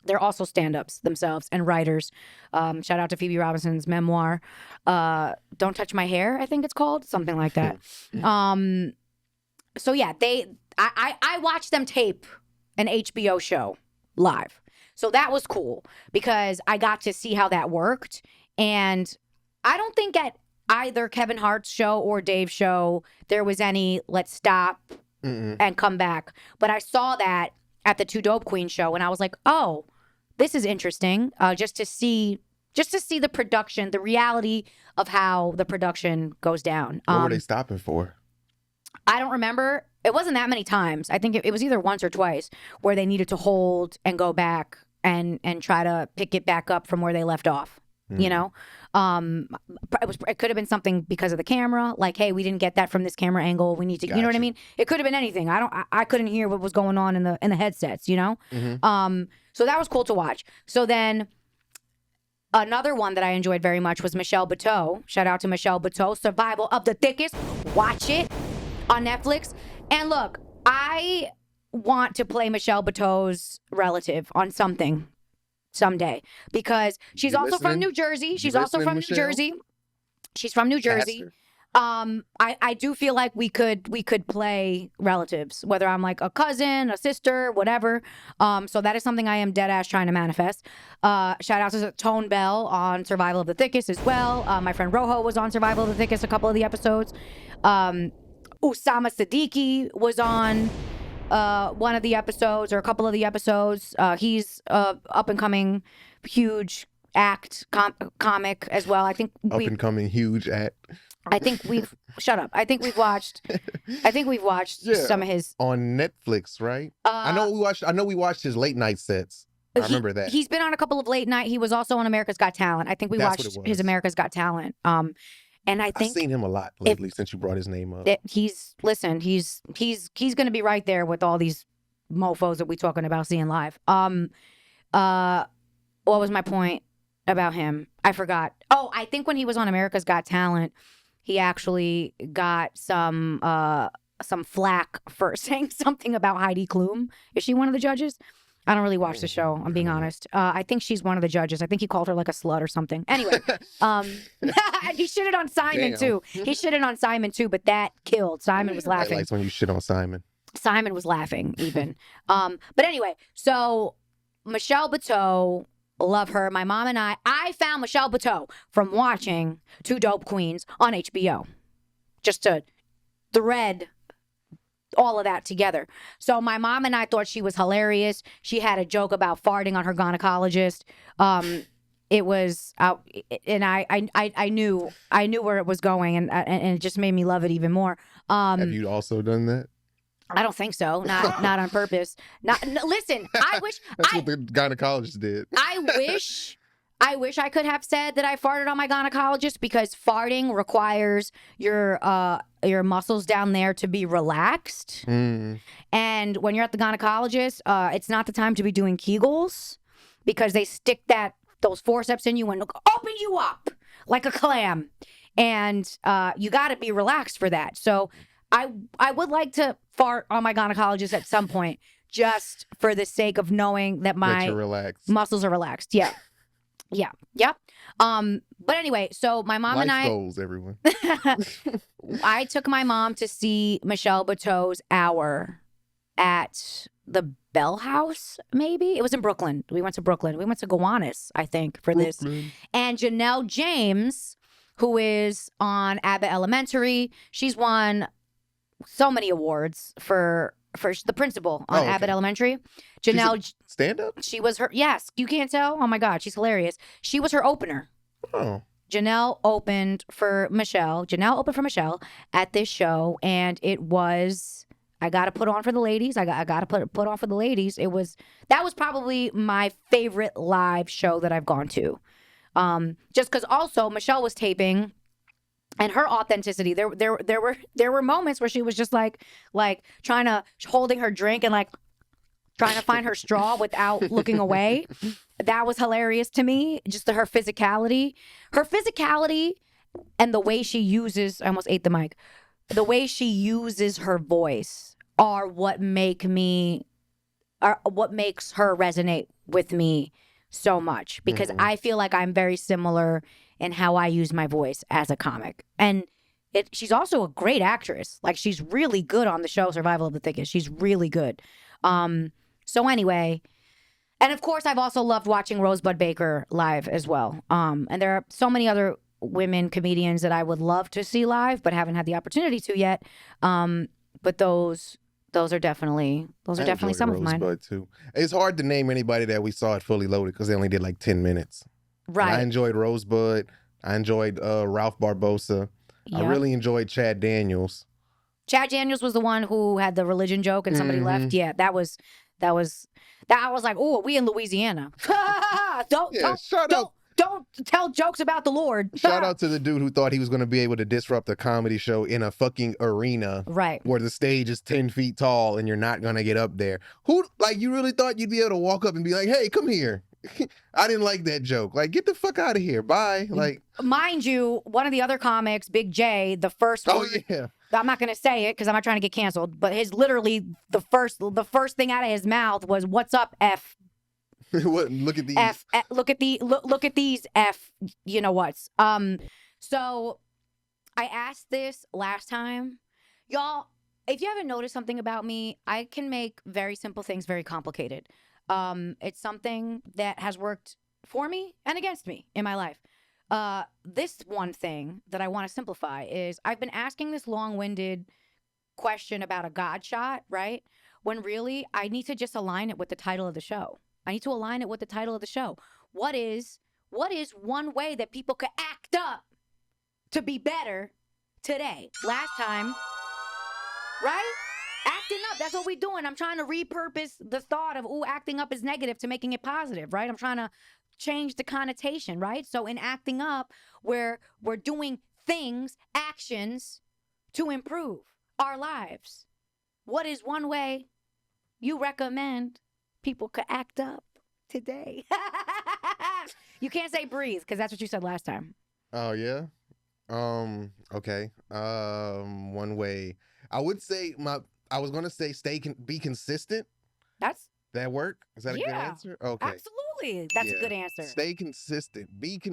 They're also stand-ups themselves and writers. Shout out to Phoebe Robinson's memoir, Don't Touch My Hair, I think it's called. Something like that. So yeah, I watched them tape an HBO show live. So that was cool because I got to see how that worked. And I don't think at either Kevin Hart's show or Dave's show there was any let's stop and come back. But I saw that at the 2 Dope Queen show and I was like, oh, this is interesting. Just to see the production, the reality of how the production goes down. What were they stopping for? I don't remember. It wasn't that many times. I think it was either once or twice where they needed to hold and go back and try to pick it back up from where they left off. You know, it could have been something because of the camera. Like, hey, we didn't get that from this camera angle. We need to, you know what I mean? It could have been anything. I couldn't hear what was going on in the headsets. You know, so that was cool to watch. So then. Another one that I enjoyed very much was Michelle Buteau. Shout out to Michelle Buteau. Survival of the Thickest. Watch it on Netflix. And look, I want to play Michelle Buteau's relative on something someday because she's also from New Jersey. She's also from New Jersey. She's from New Jersey. I do feel like we could play relatives, whether I'm like a cousin, a sister, whatever. So that is something I am dead ass trying to manifest. Shout out to Tone Bell on Survival of the Thickest as well. My friend Rojo was on Survival of the Thickest a couple of the episodes. Usama Siddiqui was on one of the episodes or a couple of the episodes. He's up and coming huge comic as well. I think up and coming huge act. I think we've shut up. I think we've watched some of his on Netflix, right? I know we watched his late night sets. I remember that. He's been on a couple of late night. He was also on America's Got Talent. I think we watched his America's Got Talent. And I think I've seen him a lot lately since you brought his name up. He's going to be right there with all these mofos that we talking about seeing live. What was my point about him? I forgot. Oh, I think when he was on America's Got Talent, he actually got some flack for saying something about Heidi Klum. Is she one of the judges? I don't really watch the show, I'm being honest. I think she's one of the judges. I think he called her like a slut or something. Anyway, he shitted on Simon too. He shitted on Simon too, but that killed. Simon was laughing. I like when you shit on Simon. Simon was laughing even. But anyway, so Michelle Buteau, love her. My mom and I found Michelle Buteau from watching 2 Dope Queens on HBO. Just to thread all of that together. So my mom and I thought she was hilarious. She had a joke about farting on her gynecologist. It was, and I knew where it was going, and it just made me love it even more. Have you also done that? I don't think so. Not on purpose. Listen, I wish That's what the gynecologist did. I wish I could have said that I farted on my gynecologist, because farting requires your muscles down there to be relaxed. And when you're at the gynecologist, it's not the time to be doing Kegels, because they stick those forceps in you and open you up like a clam. And you got to be relaxed for that. So I would like to fart on my gynecologist at some point, just for the sake of knowing that my muscles are relaxed. Yeah. But anyway, so my mom Life and I goals, everyone. I took my mom to see Michelle Buteau's Hour at the Bell House, maybe. It was in Brooklyn. We went to Brooklyn. We went to Gowanus, I think, for this. And Janelle James, who is on Abbott Elementary, she's won so many awards for the principal on Abbott Elementary. Janelle, stand up? She was her, yes, you can't tell? Oh my God, she's hilarious. She was her opener. Oh. Janelle opened for Michelle at this show, and it was, I got to put on for the ladies. I got to put on for the ladies. That was probably my favorite live show that I've gone to. Just because also Michelle was taping, and her authenticity, there were moments where she was just like holding her drink and like trying to find her straw without looking away. That was hilarious to me. Just her physicality and the way she uses, I almost ate the mic, the way she uses her voice are what makes her resonate with me so much, because I feel like I'm very similar in how I use my voice as a comic. And she's also a great actress. Like, she's really good on the show Survival of the Thickest. She's really good. So anyway, and of course I've also loved watching Rosebud Baker live as well. And there are so many other women comedians that I would love to see live, but haven't had the opportunity to yet. But those are definitely some of mine. Rosebud too. It's hard to name anybody that we saw at Fully Loaded because they only did like 10 minutes. Right. And I enjoyed Rosebud. I enjoyed Ralph Barbosa. Yep. I really enjoyed Chad Daniels. Chad Daniels was the one who had the religion joke and somebody left. Yeah, that was I was like, oh, we in Louisiana. Don't tell jokes about the Lord. Shout out to the dude who thought he was going to be able to disrupt a comedy show in a fucking arena. Right. Where the stage is 10 feet tall and you're not going to get up there. You really thought you'd be able to walk up and be like, hey, come here. I didn't like that joke. Like, get the fuck out of here. Bye. Like, mind you, one of the other comics, Big J, the first word, yeah. I'm not gonna say it because I'm not trying to get canceled, but literally the first thing out of his mouth was, "What's up, F?" What? Look at these. Look at these F. You know what's. So I asked this last time, y'all. If you haven't noticed something about me, I can make very simple things very complicated. It's something that has worked for me and against me in my life. This one thing that I want to simplify is I've been asking this long-winded question about a God shot, right? When really I need to just align it with the title of the show. What is one way that people could act up to be better today? Last time, right? Acting up, that's what we're doing. I'm trying to repurpose the thought of, acting up is negative to making it positive, right? I'm trying to change the connotation, right? So in acting up, we're doing actions to improve our lives. What is one way you recommend people could act up today? You can't say breathe, because that's what you said last time. Oh, yeah? Okay. One way. I would say I was going to say be consistent. That work? Is that a good answer? Okay. Absolutely. That's a good answer. Stay consistent.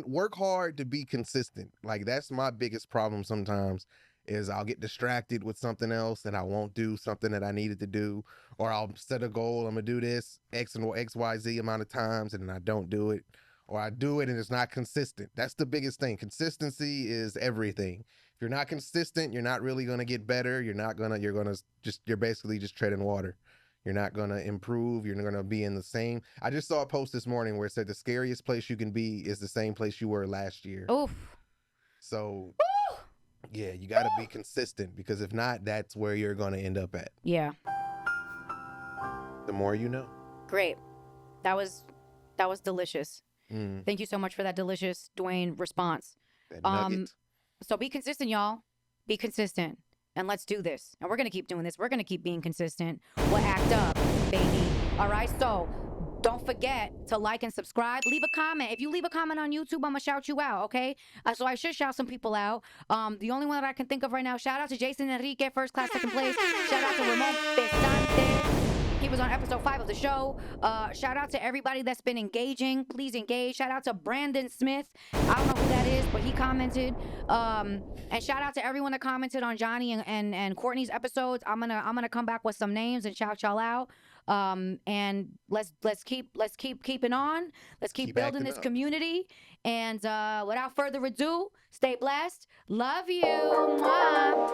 Work hard to be consistent. Like, that's my biggest problem sometimes, is I'll get distracted with something else and I won't do something that I needed to do, or I'll set a goal, I'm going to do this X, Y, Z amount of times, and then I don't do it. or I do it and it's not consistent. That's the biggest thing. Consistency is everything. If you're not consistent, you're not really going to get better. You're basically just treading water. You're not going to improve. You're going to be in the same. I just saw a post this morning where it said the scariest place you can be is the same place you were last year. Oof. So, yeah, you got to be consistent, because if not, that's where you're going to end up at. Yeah. The more you know. Great. That was delicious. Thank you so much for that delicious Dwayne response. That nugget. So be consistent, y'all. Be consistent. And let's do this. And we're going to keep doing this. We're going to keep being consistent. We'll act up, baby. All right? So don't forget to like and subscribe. Leave a comment. If you leave a comment on YouTube, I'm going to shout you out, okay? So I should shout some people out. The only one that I can think of right now, shout out to Jason Enrique, first class, second place. Shout out to Ramon Pesante. He was on episode 5 of the show. Shout out to everybody that's been engaging. Please engage. Shout out to Brandon Smith. I don't know who that is, but he commented. And shout out to everyone that commented on Johnny and Courtney's episodes. I'm gonna come back with some names and shout y'all out. And let's keep keeping on. Let's keep building this community. And without further ado, stay blessed. Love you. Mwah.